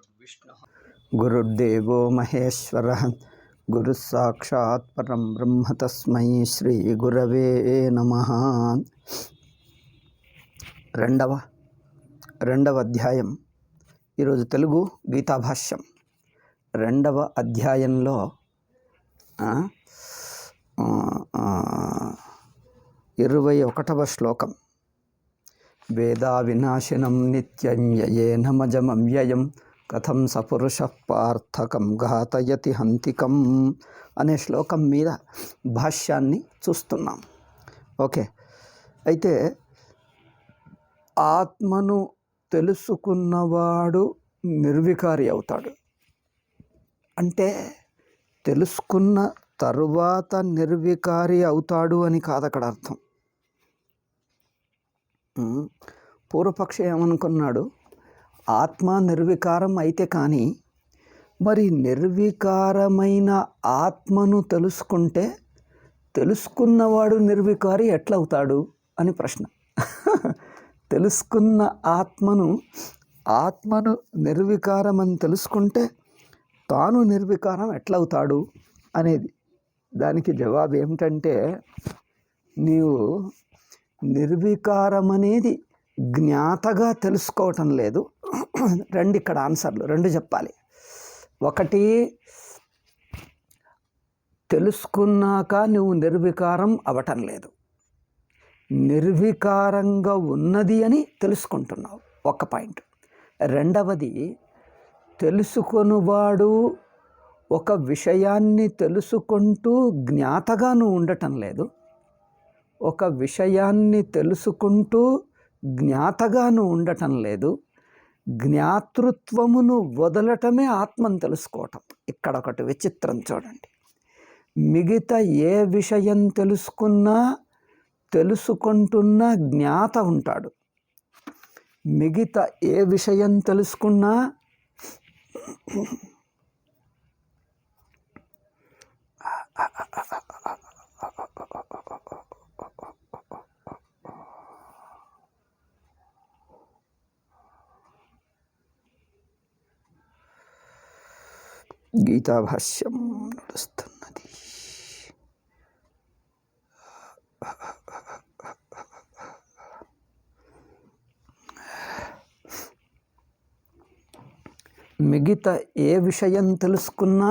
गुरुर्विष्णुः गुरुर्देवो महेश्वरः गुरुः साक्षात् परं ब्रह्म तस्मै श्री गुरवे नमः। రెండవ అధ్యాయం ఈరోజు తెలుగు గీతా భాష్యం రెండవ అధ్యాయంలో 21వ శ్లోకం. వేదా వినాశనం నిత్యం యయేన మజమవ్యయం కథం సపురుష పార్థకం ఘాతయతి హంతికం అనే శ్లోకం మీద భాష్యాన్ని చూస్తున్నాం. ఓకే, అయితే ఆత్మను తెలుసుకున్నవాడు నిర్వికారి అవుతాడు. అంటే తెలుసుకున్న తరువాత నిర్వికారి అవుతాడు అని కాదు అక్కడ అర్థం. పూర్వపక్ష ఏమనుకున్నాడు, ఆత్మ నిర్వికారం అయితే కానీ మరి నిర్వికారమైన ఆత్మను తెలుసుకుంటే తెలుసుకున్నవాడు నిర్వికారి ఎట్లవుతాడు అని ప్రశ్న. తెలుసుకున్న ఆత్మను నిర్వికారం అని తెలుసుకుంటే తాను నిర్వికారం ఎట్లవుతాడు అనేది. దానికి జవాబు ఏమిటంటే, నీవు నిర్వికారం అనేది జ్ఞాతగా తెలుసుకోవటం లేదు. రెండు ఇక్కడ ఆన్సర్లు రెండు చెప్పాలి. ఒకటి, తెలుసుకున్నాక నువ్వు నిర్వికారం అవటం లేదు, నిర్వికారంగా ఉన్నది అని తెలుసుకుంటున్నావు, ఒక పాయింట్. రెండవది, తెలుసుకొనువాడు ఒక విషయాన్ని తెలుసుకుంటూ జ్ఞాతగా నువ్వు ఉండటం లేదు, ఒక విషయాన్ని తెలుసుకుంటూ జ్ఞాతగా నువ్వు ఉండటం లేదు. జ్ఞాతృత్వమును వదలటమే ఆత్మను తెలుసుకోవటం. ఇక్కడ ఒకటి విచిత్రం చూడండి. మిగతా ఏ విషయం తెలుసుకుంటున్న జ్ఞాత ఉంటాడు. మిగతా ఏ విషయం తెలుసుకున్నా గీతాభాష్యం నడుస్తున్నది. మిగతా ఏ విషయం తెలుసుకున్నా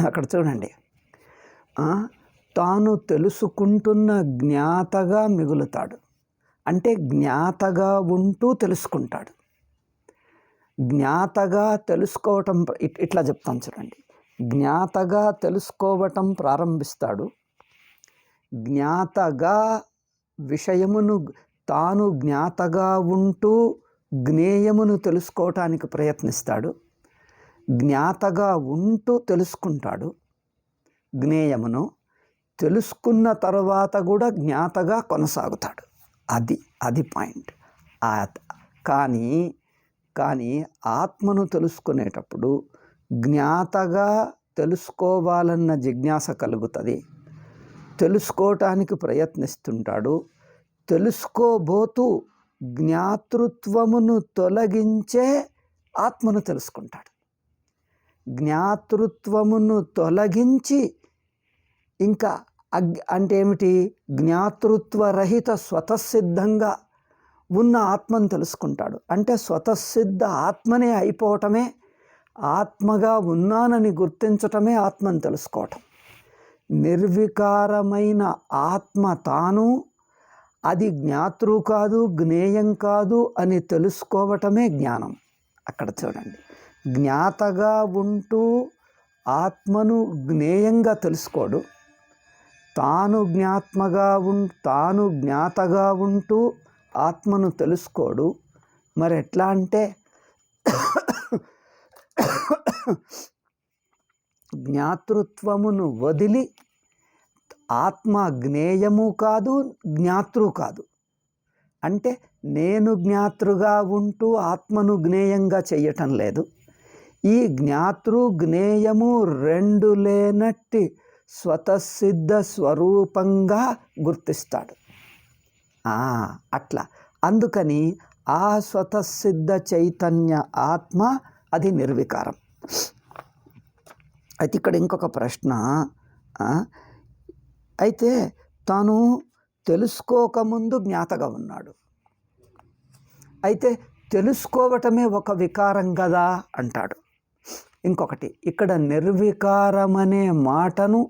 అక్కడ చూడండి, తాను తెలుసుకుంటున్న జ్ఞాతగా మిగులుతాడు. అంటే జ్ఞాతగా ఉంటూ తెలుసుకుంటాడు. జ్ఞాతగా తెలుసుకోవటం ఇట్లా చెప్తాను చూడండి. జ్ఞాతగా తెలుసుకోవటం ప్రారంభిస్తాడు. జ్ఞాతగా విషయమును తాను జ్ఞాతగా ఉంటూ జ్ఞేయమును తెలుసుకోవటానికి ప్రయత్నిస్తాడు. జ్ఞాతగా ఉంటూ తెలుసుకుంటాడు జ్ఞేయమును. తెలుసుకున్న తర్వాత కూడా జ్ఞాతగా కొనసాగుతాడు. అది పాయింట్. కానీ ఆత్మను తెలుసుకునేటప్పుడు జ్ఞాతగా తెలుసుకోవాలన్న జిజ్ఞాస కలుగుతుంది. తెలుసుకోవటానికి ప్రయత్నిస్తుంటాడు. తెలుసుకోబోతూ జ్ఞాతృత్వమును తొలగించే ఆత్మను తెలుసుకుంటాడు. జ్ఞాతృత్వమును తొలగించి ఇంకా అంటే ఏమిటి, జ్ఞాతృత్వరహిత స్వతసిద్ధంగా ఉన్న ఆత్మను తెలుసుకుంటాడు. అంటే స్వతసిద్ధ ఆత్మనే అయిపోవటమే, ఆత్మగా ఉన్నానని గుర్తించటమే ఆత్మను తెలుసుకోవటం. నిర్వికారమైన ఆత్మ తాను, అది జ్ఞాతృ కాదు జ్ఞేయం కాదు అని తెలుసుకోవటమే జ్ఞానం. అక్కడ చూడండి, జ్ఞాతగా ఉంటూ ఆత్మను జ్ఞేయంగా తెలుసుకోడు, తాను జ్ఞాతగా ఉంటూ ఆత్మను తెలుసుకోడు. మరి ఎట్లా అంటే, జ్ఞాతృత్వమును వదిలి ఆత్మ జ్ఞేయము కాదు జ్ఞాతృ కాదు. అంటే నేను జ్ఞాతృగా ఉంటూ ఆత్మను జ్ఞేయంగా చెయ్యటం లేదు. ఈ జ్ఞాతృ జ్ఞేయము రెండు లేనట్టి స్వతసిద్ధ స్వరూపంగా గుర్తిస్తాడు. అట్లా అందుకని ఆ స్వతసిద్ధ చైతన్య ఆత్మ అది నిర్వికారం. అయితే ఇక్కడ ఇంకొక ప్రశ్న, అయితే తాను తెలుసుకోకముందు జ్ఞాతగా ఉన్నాడు, అయితే తెలుసుకోవటమే ఒక వికారం కదా అంటాడు. ఇంకొకటి, ఇక్కడ నిర్వికారం అనే మాటను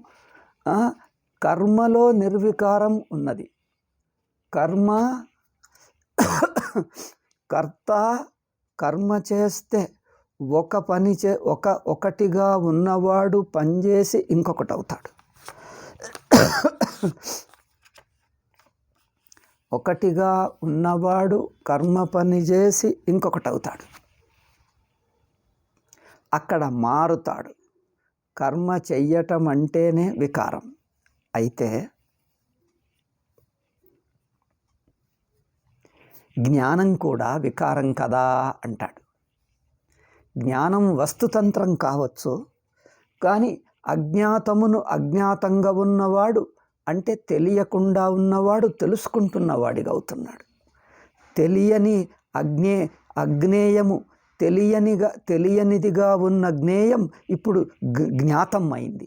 కర్మలో నిర్వికారం ఉన్నది. కర్త కర్మ చేస్తే ఒకటిగా ఉన్నవాడు పనిచేసి ఇంకొకటి అవుతాడు. ఒకటిగా ఉన్నవాడు కర్మ పని చేసి ఇంకొకటి అవుతాడు, అక్కడ మారుతాడు. కర్మ చెయ్యటం అంటేనే వికారం. అయితే జ్ఞానం కూడా వికారం కదా అంటాడు. జ్ఞానం వస్తుతంత్రం కావచ్చు, కానీ అజ్ఞాతంగా ఉన్నవాడు అంటే తెలియకుండా ఉన్నవాడు తెలుసుకుంటున్నవాడిగా అవుతున్నాడు. తెలియని అజ్ఞేయము తెలియనిదిగా ఉన్న జ్ఞేయం ఇప్పుడు జ్ఞాతం అయింది,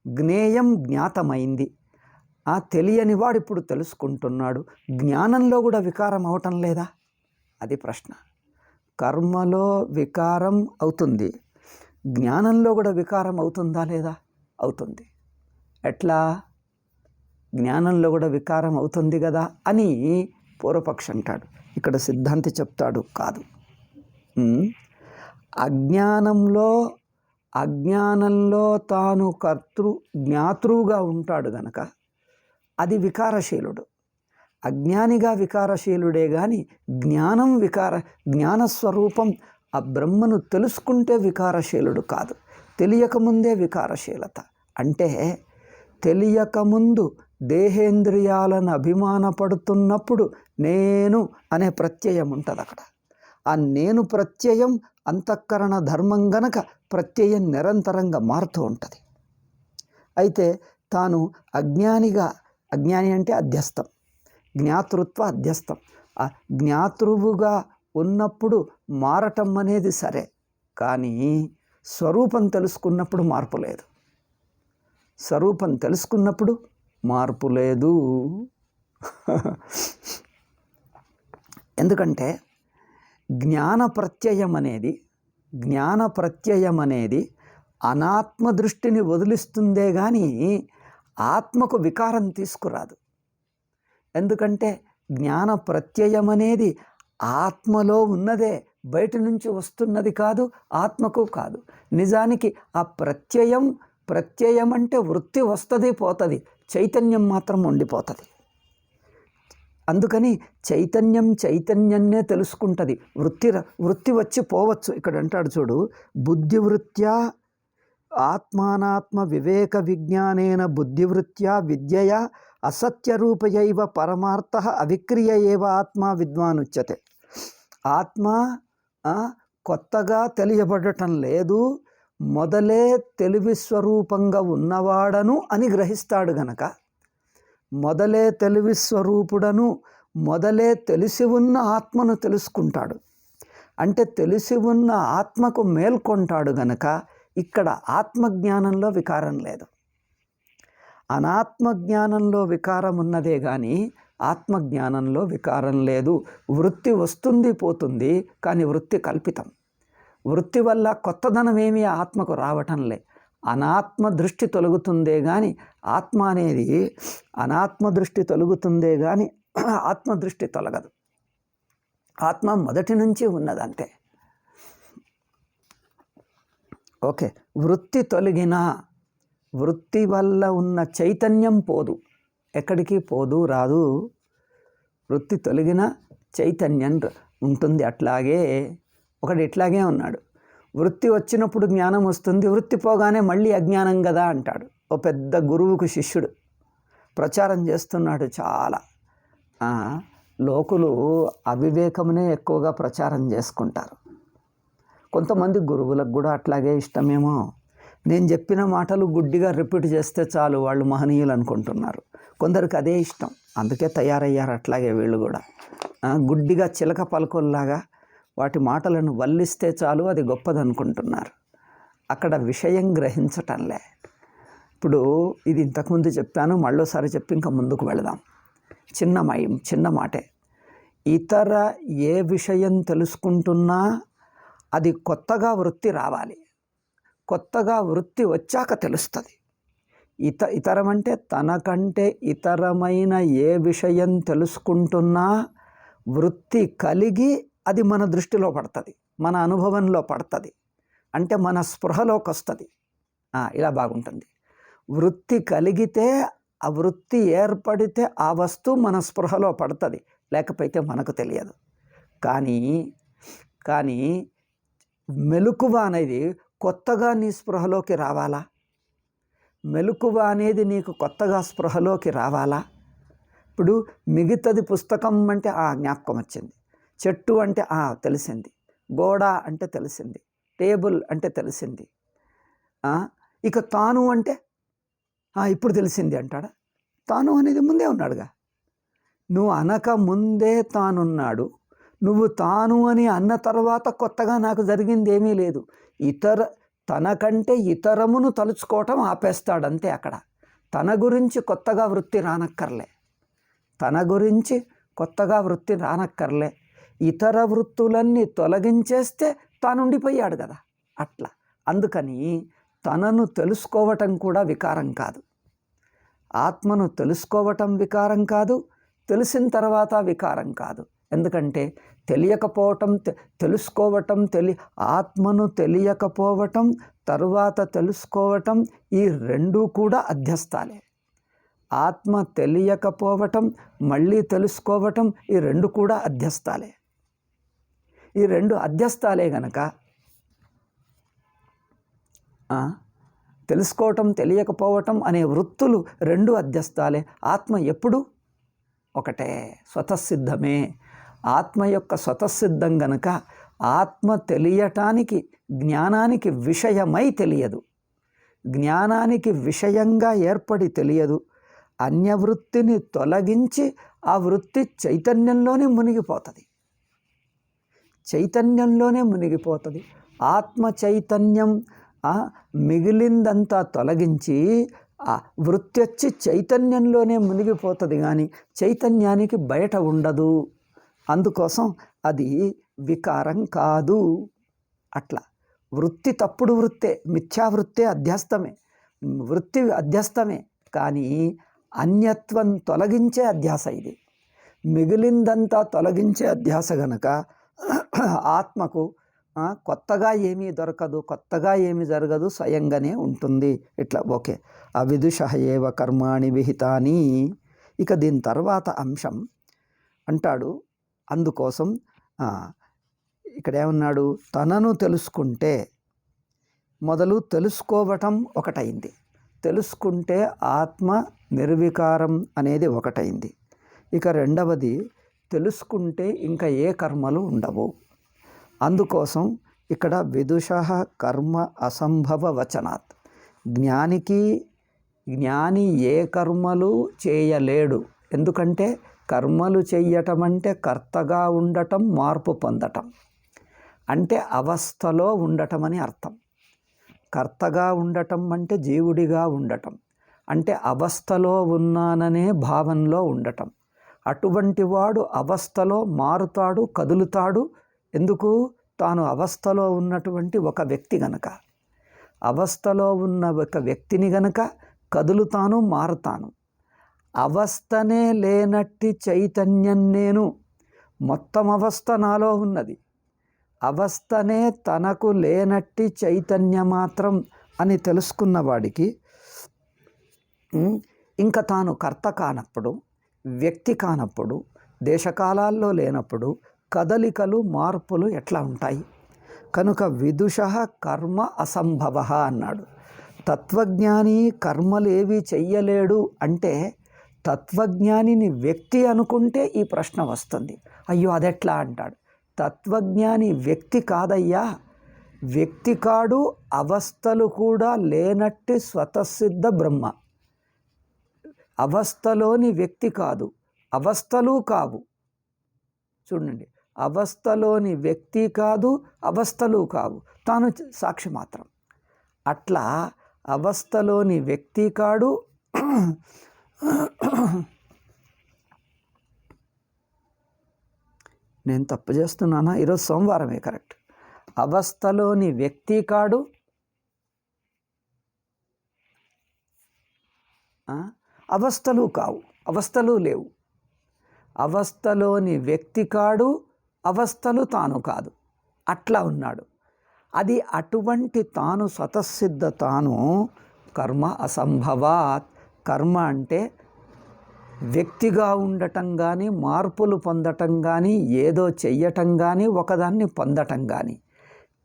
జ్ఞేయం జ్ఞాతమైంది. తెలియని వాడు ఇప్పుడు తెలుసుకుంటున్నాడు. జ్ఞానంలో కూడా వికారం అవటం లేదా? అది ప్రశ్న. కర్మలో వికారం అవుతుంది, జ్ఞానంలో కూడా వికారం అవుతుందా లేదా? అవుతుంది. ఎట్లా? జ్ఞానంలో కూడా వికారం అవుతుంది కదా అని పూర్వపక్షి అంటాడు. ఇక్కడ సిద్ధాంతి చెప్తాడు, కాదు. అజ్ఞానంలో తాను జ్ఞాతృగా ఉంటాడు గనక అది వికారశీలుడు. అజ్ఞానిగా వికారశీలుడే కానీ జ్ఞానస్వరూపం ఆ బ్రహ్మను తెలుసుకుంటే వికారశీలుడు కాదు. తెలియకముందే వికారశీలత. అంటే తెలియకముందు దేహేంద్రియాలను అభిమానపడుతున్నప్పుడు నేను అనే ప్రత్యయం ఉంటుంది అక్కడ. ఆ నేను ప్రత్యయం అంతఃకరణ ధర్మం గనక ప్రత్యయం నిరంతరంగా మారుతూ ఉంటుంది. అయితే తాను అజ్ఞాని అంటే అధ్యస్థం, జ్ఞాతృత్వ అధ్యస్థం. ఆ జ్ఞాతృవుగా ఉన్నప్పుడు మారటం అనేది సరే, కానీ స్వరూపం తెలుసుకున్నప్పుడు మార్పు లేదు. స్వరూపం తెలుసుకున్నప్పుడు మార్పు లేదు. ఎందుకంటే జ్ఞాన ప్రత్యయం అనేది అనాత్మ దృష్టిని వదిలిస్తుందే కానీ ఆత్మకు వికారం తీసుకురాదు. ఎందుకంటే జ్ఞాన ప్రత్యయం అనేది ఆత్మలో ఉన్నదే, బయట నుంచి వస్తున్నది కాదు, ఆత్మకు కాదు. నిజానికి ఆ ప్రత్యయం అంటే వృత్తి వస్తుంది పోతుంది, చైతన్యం మాత్రం ఉండిపోతుంది. అందుకని చైతన్యాన్నే తెలుసుకుంటుంది. వృత్తి వచ్చి పోవచ్చు. ఇక్కడ అంటాడు చూడు, బుద్ధివృత్యా ఆత్మానాత్మ వివేక విజ్ఞానేన బుద్ధివృత్యా విద్యయా అసత్యరూపయైవ పరమార్థ అవిక్రియ ఏవ ఆత్మ విద్వానుచ్యతే. ఆత్మ కొత్తగా తెలియబడటం లేదు, మొదలే తెలివి స్వరూపంగా ఉన్నవాడను అని గ్రహిస్తాడు గనక, మొదలే తెలివి స్వరూపుడను, మొదలే తెలిసి ఉన్న ఆత్మను తెలుసుకుంటాడు. అంటే తెలిసి ఉన్న ఆత్మకు మేల్కొంటాడు గనక ఇక్కడ ఆత్మజ్ఞానంలో వికారం లేదు. అనాత్మజ్ఞానంలో వికారం ఉన్నదే కానీ ఆత్మజ్ఞానంలో వికారం లేదు. వృత్తి వస్తుంది పోతుంది, కానీ వృత్తి కల్పితం. వృత్తి వల్ల కొత్తదనం ఏమీ ఆత్మకు రావటం లే. అనాత్మ దృష్టి తొలగుతుందే కానీ అనాత్మ దృష్టి తొలగుతుందే కానీ ఆత్మదృష్టి తొలగదు. ఆత్మ మొదటి నుంచి ఉన్నదంతే. ఓకే, వృత్తి తొలగినా వృత్తి వల్ల ఉన్న చైతన్యం పోదు, ఎక్కడికి పోదు, రాదు. వృత్తి తొలగిన చైతన్యం ఉంటుంది. అట్లాగే ఒకడు ఇట్లాగే ఉన్నాడు, వృత్తి వచ్చినప్పుడు జ్ఞానం వస్తుంది, వృత్తి పోగానే మళ్ళీ అజ్ఞానం కదా అంటాడు. ఓ పెద్ద గురువుకు శిష్యుడు ప్రచారం చేస్తున్నాడు. చాలా లోకులు అవివేకమునే ఎక్కువగా ప్రచారం చేసుకుంటారు. కొంతమంది గురువులకు కూడా అట్లాగే ఇష్టమేమో. నేను చెప్పిన మాటలు గుడ్డిగా రిపీట్ చేస్తే చాలు వాళ్ళు మహనీయులు అనుకుంటున్నారు. కొందరికి అదే ఇష్టం, అందుకే తయారయ్యారు. అట్లాగే వీళ్ళు కూడా గుడ్డిగా చిలక పలుకుల్లాగా వాటి మాటలను వల్లిస్తే చాలు అది గొప్పదనుకుంటున్నారు. అక్కడ విషయం గ్రహించటంలే. ఇప్పుడు ఇది ఇంతకుముందు చెప్పాను, మళ్ళోసారి చెప్పి ఇంకా ముందుకు వెళదాం. చిన్న మాటే. ఇతర ఏ విషయం తెలుసుకుంటున్నా అది కొత్తగా వృత్తి రావాలి. కొత్తగా వృత్తి వచ్చాక తెలుస్తుంది. ఇతరం అంటే తనకంటే ఇతరమైన ఏ విషయం తెలుసుకుంటున్నా వృత్తి కలిగి అది మన దృష్టిలో పడుతుంది, మన అనుభవంలో పడుతుంది, అంటే మన స్పృహలోకి వస్తుంది. ఇలా బాగుంటుంది. వృత్తి కలిగితే, ఆ వృత్తి ఏర్పడితే ఆ వస్తువు మన స్పృహలో పడుతుంది, లేకపోతే మనకు తెలియదు. కానీ మెలకువ అనేది కొత్తగా నీ స్పృహలోకి రావాలా? మెలకువ అనేది నీకు కొత్తగా స్పృహలోకి రావాలా? ఇప్పుడు మిగతాది పుస్తకం అంటే జ్ఞాపకం వచ్చింది, చెట్టు అంటే తెలిసింది, గోడ అంటే తెలిసింది, టేబుల్ అంటే తెలిసింది. ఇక తాను అంటే ఇప్పుడు తెలిసింది అంటాడా? తాను అనేది ముందే ఉన్నాడుగా. నువ్వు అనక ముందే తానున్నాడు. నువ్వు తాను అని అన్న తర్వాత కొత్తగా నాకు జరిగింది ఏమీ లేదు. తనకంటే ఇతరమును తలుచుకోవటం ఆపేస్తాడంతే. అక్కడ తన గురించి కొత్తగా వృత్తి రానక్కర్లే. ఇతర వృత్తులన్నీ తొలగించేస్తే తానుండిపోయాడు కదా. అట్లా అందుకని తనను తెలుసుకోవటం కూడా వికారం కాదు. ఆత్మను తెలుసుకోవటం వికారం కాదు, తెలిసిన తర్వాత వికారం కాదు. ఎందుకంటే తెలియకపోవటం, తెలుసుకోవటం, ఆత్మను తెలియకపోవటం, తరువాత తెలుసుకోవటం, ఈ రెండూ కూడా అధ్యస్థాలే. ఆత్మ తెలియకపోవటం, మళ్ళీ తెలుసుకోవటం, ఈ రెండు కూడా అధ్యస్థాలే. ఈ రెండు అధ్యస్థాలే గనక తెలుసుకోవటం, తెలియకపోవటం అనే వృత్తులు రెండు అధ్యస్థాలే. ఆత్మ ఎప్పుడు ఒకటే, స్వతసిద్ధమే. ఆత్మ యొక్క స్వతసిద్ధం గనక ఆత్మ తెలియటానికి జ్ఞానానికి విషయమై తెలియదు, జ్ఞానానికి విషయంగా ఏర్పడి తెలియదు. అన్యవృత్తిని తొలగించి ఆ వృత్తి చైతన్యంలోనే మునిగిపోతుంది. ఆత్మ చైతన్యం మిగిలిందంతా తొలగించి ఆ వృత్తి వచ్చి చైతన్యంలోనే మునిగిపోతుంది, కానీ చైతన్యానికి బయట ఉండదు. అందుకోసం అది వికారం కాదు. అట్లా వృత్తి తప్పుడు వృత్తే, మిథ్యావృత్తే అధ్యస్థమే. వృత్తి అధ్యస్థమే, కానీ అన్యత్వం తొలగించే అధ్యాస ఇది. మిగిలిందంతా తొలగించే అధ్యాస గనక ఆత్మకు కొత్తగా ఏమీ దొరకదు, కొత్తగా ఏమీ జరగదు, స్వయంగానే ఉంటుంది. ఇట్లా ఓకే. అవిదుషః ఏవ కర్మాణి విహితాని. ఇక దీని తర్వాత అంశం అంటాడు. అందుకోసం ఇక్కడ ఏమన్నాడు? తనను తెలుసుకుంటే, మొదలు తెలుసుకోవటం ఒకటైంది, తెలుసుకుంటే ఆత్మ నిర్వికారం అనేది ఒకటైంది. ఇక రెండవది తెలుసుకుంటే ఇంకా ఏ కర్మలు ఉండవు. అందుకోసం ఇక్కడ విదుషః కర్మ అసంభవ వచనాత్, జ్ఞాని ఏ కర్మలు చేయలేడు. ఎందుకంటే కర్మలు చెయ్యటం అంటే కర్తగా ఉండటం, మార్పు పొందటం, అంటే అవస్థలో ఉండటం అని అర్థం. కర్తగా ఉండటం అంటే జీవుడిగా ఉండటం, అంటే అవస్థలో ఉన్నాననే భావంలో ఉండటం. అటువంటి వాడు అవస్థలో మారుతాడు, కదులుతాడు. ఎందుకు? తాను అవస్థలో ఉన్నటువంటి ఒక వ్యక్తి గనక. అవస్థలో ఉన్న ఒక వ్యక్తిని గనక కదులుతాను, మారుతాను. అవస్థనే లేనట్టి చైతన్యం నేను, మొత్తం అవస్థ నాలో ఉన్నది. అవస్థనే తనకు లేనట్టి చైతన్య మాత్రం అని తెలుసుకున్న వాడికి ఇంకా తాను కర్త కానప్పుడు, వ్యక్తి కానప్పుడు, దేశకాలాల్లో లేనప్పుడు కదలికలు, మార్పులు ఎట్లా ఉంటాయి? కనుక విదుషః కర్మ అసంభవ అన్నాడు. తత్వజ్ఞాని కర్మలు ఏవి చెయ్యలేడు అంటే, తత్వజ్ఞానిని వ్యక్తి అనుకుంటే ఈ ప్రశ్న వస్తుంది. అయ్యో అదెట్లా అంటాడు. తత్వజ్ఞాని వ్యక్తి కాదయ్యా, వ్యక్తి కాడు, అవస్థలు కూడా లేనట్టి స్వతసిద్ధ బ్రహ్మ. అవస్థలోని వ్యక్తి కాదు, అవస్థలు కావు. చూడండి, అవస్థలోని వ్యక్తి కాదు, అవస్థలు కావు, తాను సాక్షి మాత్రం. అట్లా అవస్థలోని వ్యక్తి కాడు, నేను తప్పు చేస్తున్నానా? ఈరోజు సోమవారమే, కరెక్ట్. అవస్థలోని వ్యక్తి కాడు, అవస్థలు కావు, అవస్థలు లేవు. అవస్థలోని వ్యక్తి కాడు, అవస్థలు తాను కాదు, అట్లా ఉన్నాడు. అది అటువంటి తాను స్వతసిద్ధ తాను కర్మ అసంభవాత్. కర్మ అంటే వ్యక్తిగా ఉండటం కానీ, మార్పులు పొందటం కానీ, ఏదో చెయ్యటం కానీ, ఒకదాన్ని పొందటం కానీ.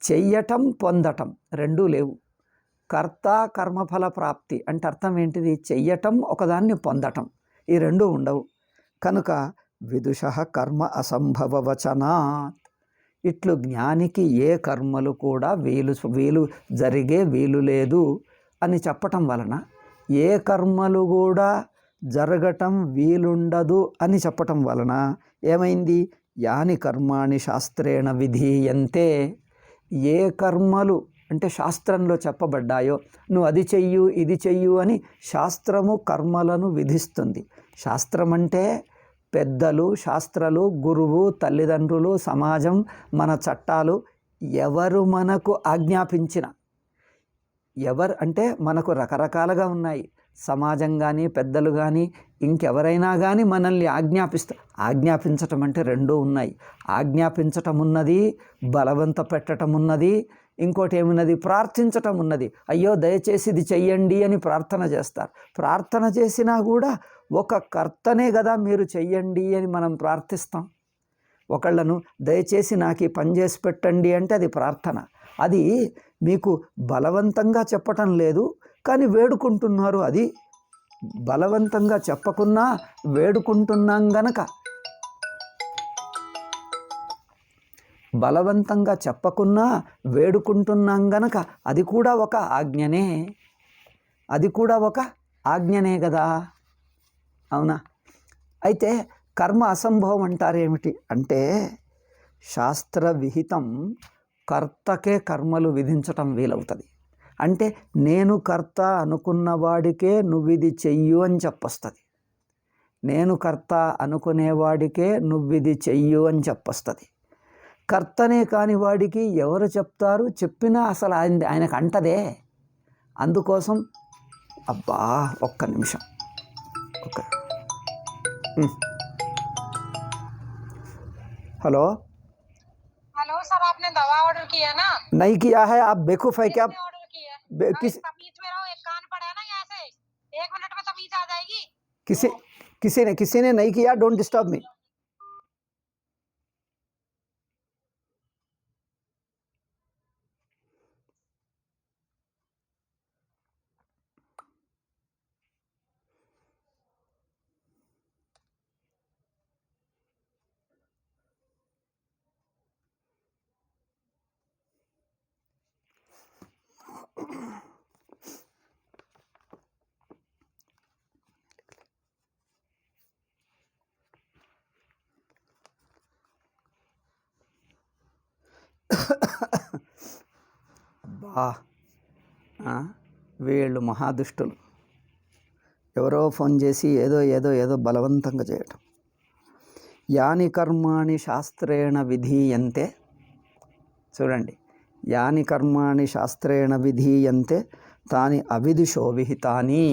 చెయ్యటం పొందటం రెండూ లేవు. కర్త కర్మఫల ప్రాప్తి అంటే అర్థం ఏంటిది? చెయ్యటం, ఒకదాన్ని పొందటం, ఈ రెండూ ఉండవు. కనుక విదుషః కర్మ అసంభవ వచనాత్. ఇట్లు జ్ఞానికి ఏ కర్మలు కూడా వీలు జరిగే వీలు లేదు అని చెప్పటం వలన, ఏ కర్మలు కూడా జరగటం వీలుండదు అని చెప్పటం వలన ఏమైంది? యాని కర్మాణి శాస్త్రేణ విధీయంతే. ఏ కర్మలు అంటే శాస్త్రంలో చెప్పబడ్డాయో, నువ్వు అది చెయ్యు ఇది చెయ్యు అని శాస్త్రము కర్మలను విధిస్తుంది. శాస్త్రం అంటే పెద్దలు, శాస్త్రాలు, గురువు, తల్లిదండ్రులు, సమాజం, మన చట్టాలు, ఎవరు మనకు ఆజ్ఞాపించిన, ఎవరు అంటే మనకు రకరకాలుగా ఉన్నాయి. సమాజం కానీ, పెద్దలు కానీ, ఇంకెవరైనా కానీ మనల్ని ఆజ్ఞాపించటం అంటే రెండూ ఉన్నాయి. ఆజ్ఞాపించటం ఉన్నది, బలవంత పెట్టడం ఉన్నది, ఇంకోటి ఏమున్నది? ప్రార్థించటం ఉన్నది. అయ్యో దయచేసి ఇది చెయ్యండి అని ప్రార్థన చేస్తారు. ప్రార్థన చేసినా కూడా ఒక కర్తనే కదా మీరు చెయ్యండి అని మనం ప్రార్థిస్తాం. ఒకళ్ళను దయచేసి నాకు ఈ పని చేసి పెట్టండి అంటే అది ప్రార్థన. అది మీకు బలవంతంగా చెప్పటం లేదు, కానీ వేడుకుంటున్నారు. అది బలవంతంగా చెప్పకున్నా వేడుకుంటున్నాం గనక, బలవంతంగా చెప్పకున్నా వేడుకుంటున్నాం గనక అది కూడా ఒక ఆజ్ఞనే. అది కూడా ఒక ఆజ్ఞనే కదా, అవునా? అయితే కర్మ అసంభవం అంటారేమిటి అంటే, శాస్త్ర విహితం కర్తకే కర్మలు విధించటం వీలవుతుంది. అంటే నేను కర్త అనుకున్నవాడికే నువ్విది చెయ్యు అని చెప్పొస్తుంది. నేను కర్త అనుకునేవాడికే నువ్విది చెయ్యు అని చెప్పొస్తుంది. కర్తనే కాని వాడికి ఎవరు చెప్తారు? చెప్పినా అసలు ఆయనకు అంటదే. అందుకోసం అబ్బా ఒక్క నిమిషం, हेलो हेलो सर, आपने दवा ऑर्डर किया ना? नहीं किया है, आप बेवकूफ है क्या? ऑर्डर किया किस तमीज में रहो, एक कान पड़ा है ना यहाँ से, 1 मिनट में तमीज आ जाएगी। किसी ने नहीं किया, डोंट डिस्टर्ब मी। అబ్బా వీళ్ళు మహాదుష్టులు. ఎవరో ఫోన్ చేసి ఏదో బలవంతంగా చేయటం. యాని కర్మాణి శాస్త్రేణ విధీయంతే. చూడండి, యాని కర్మాణి శాస్త్రేణ విధీయంతే తాని అవిదుషో విహితాని.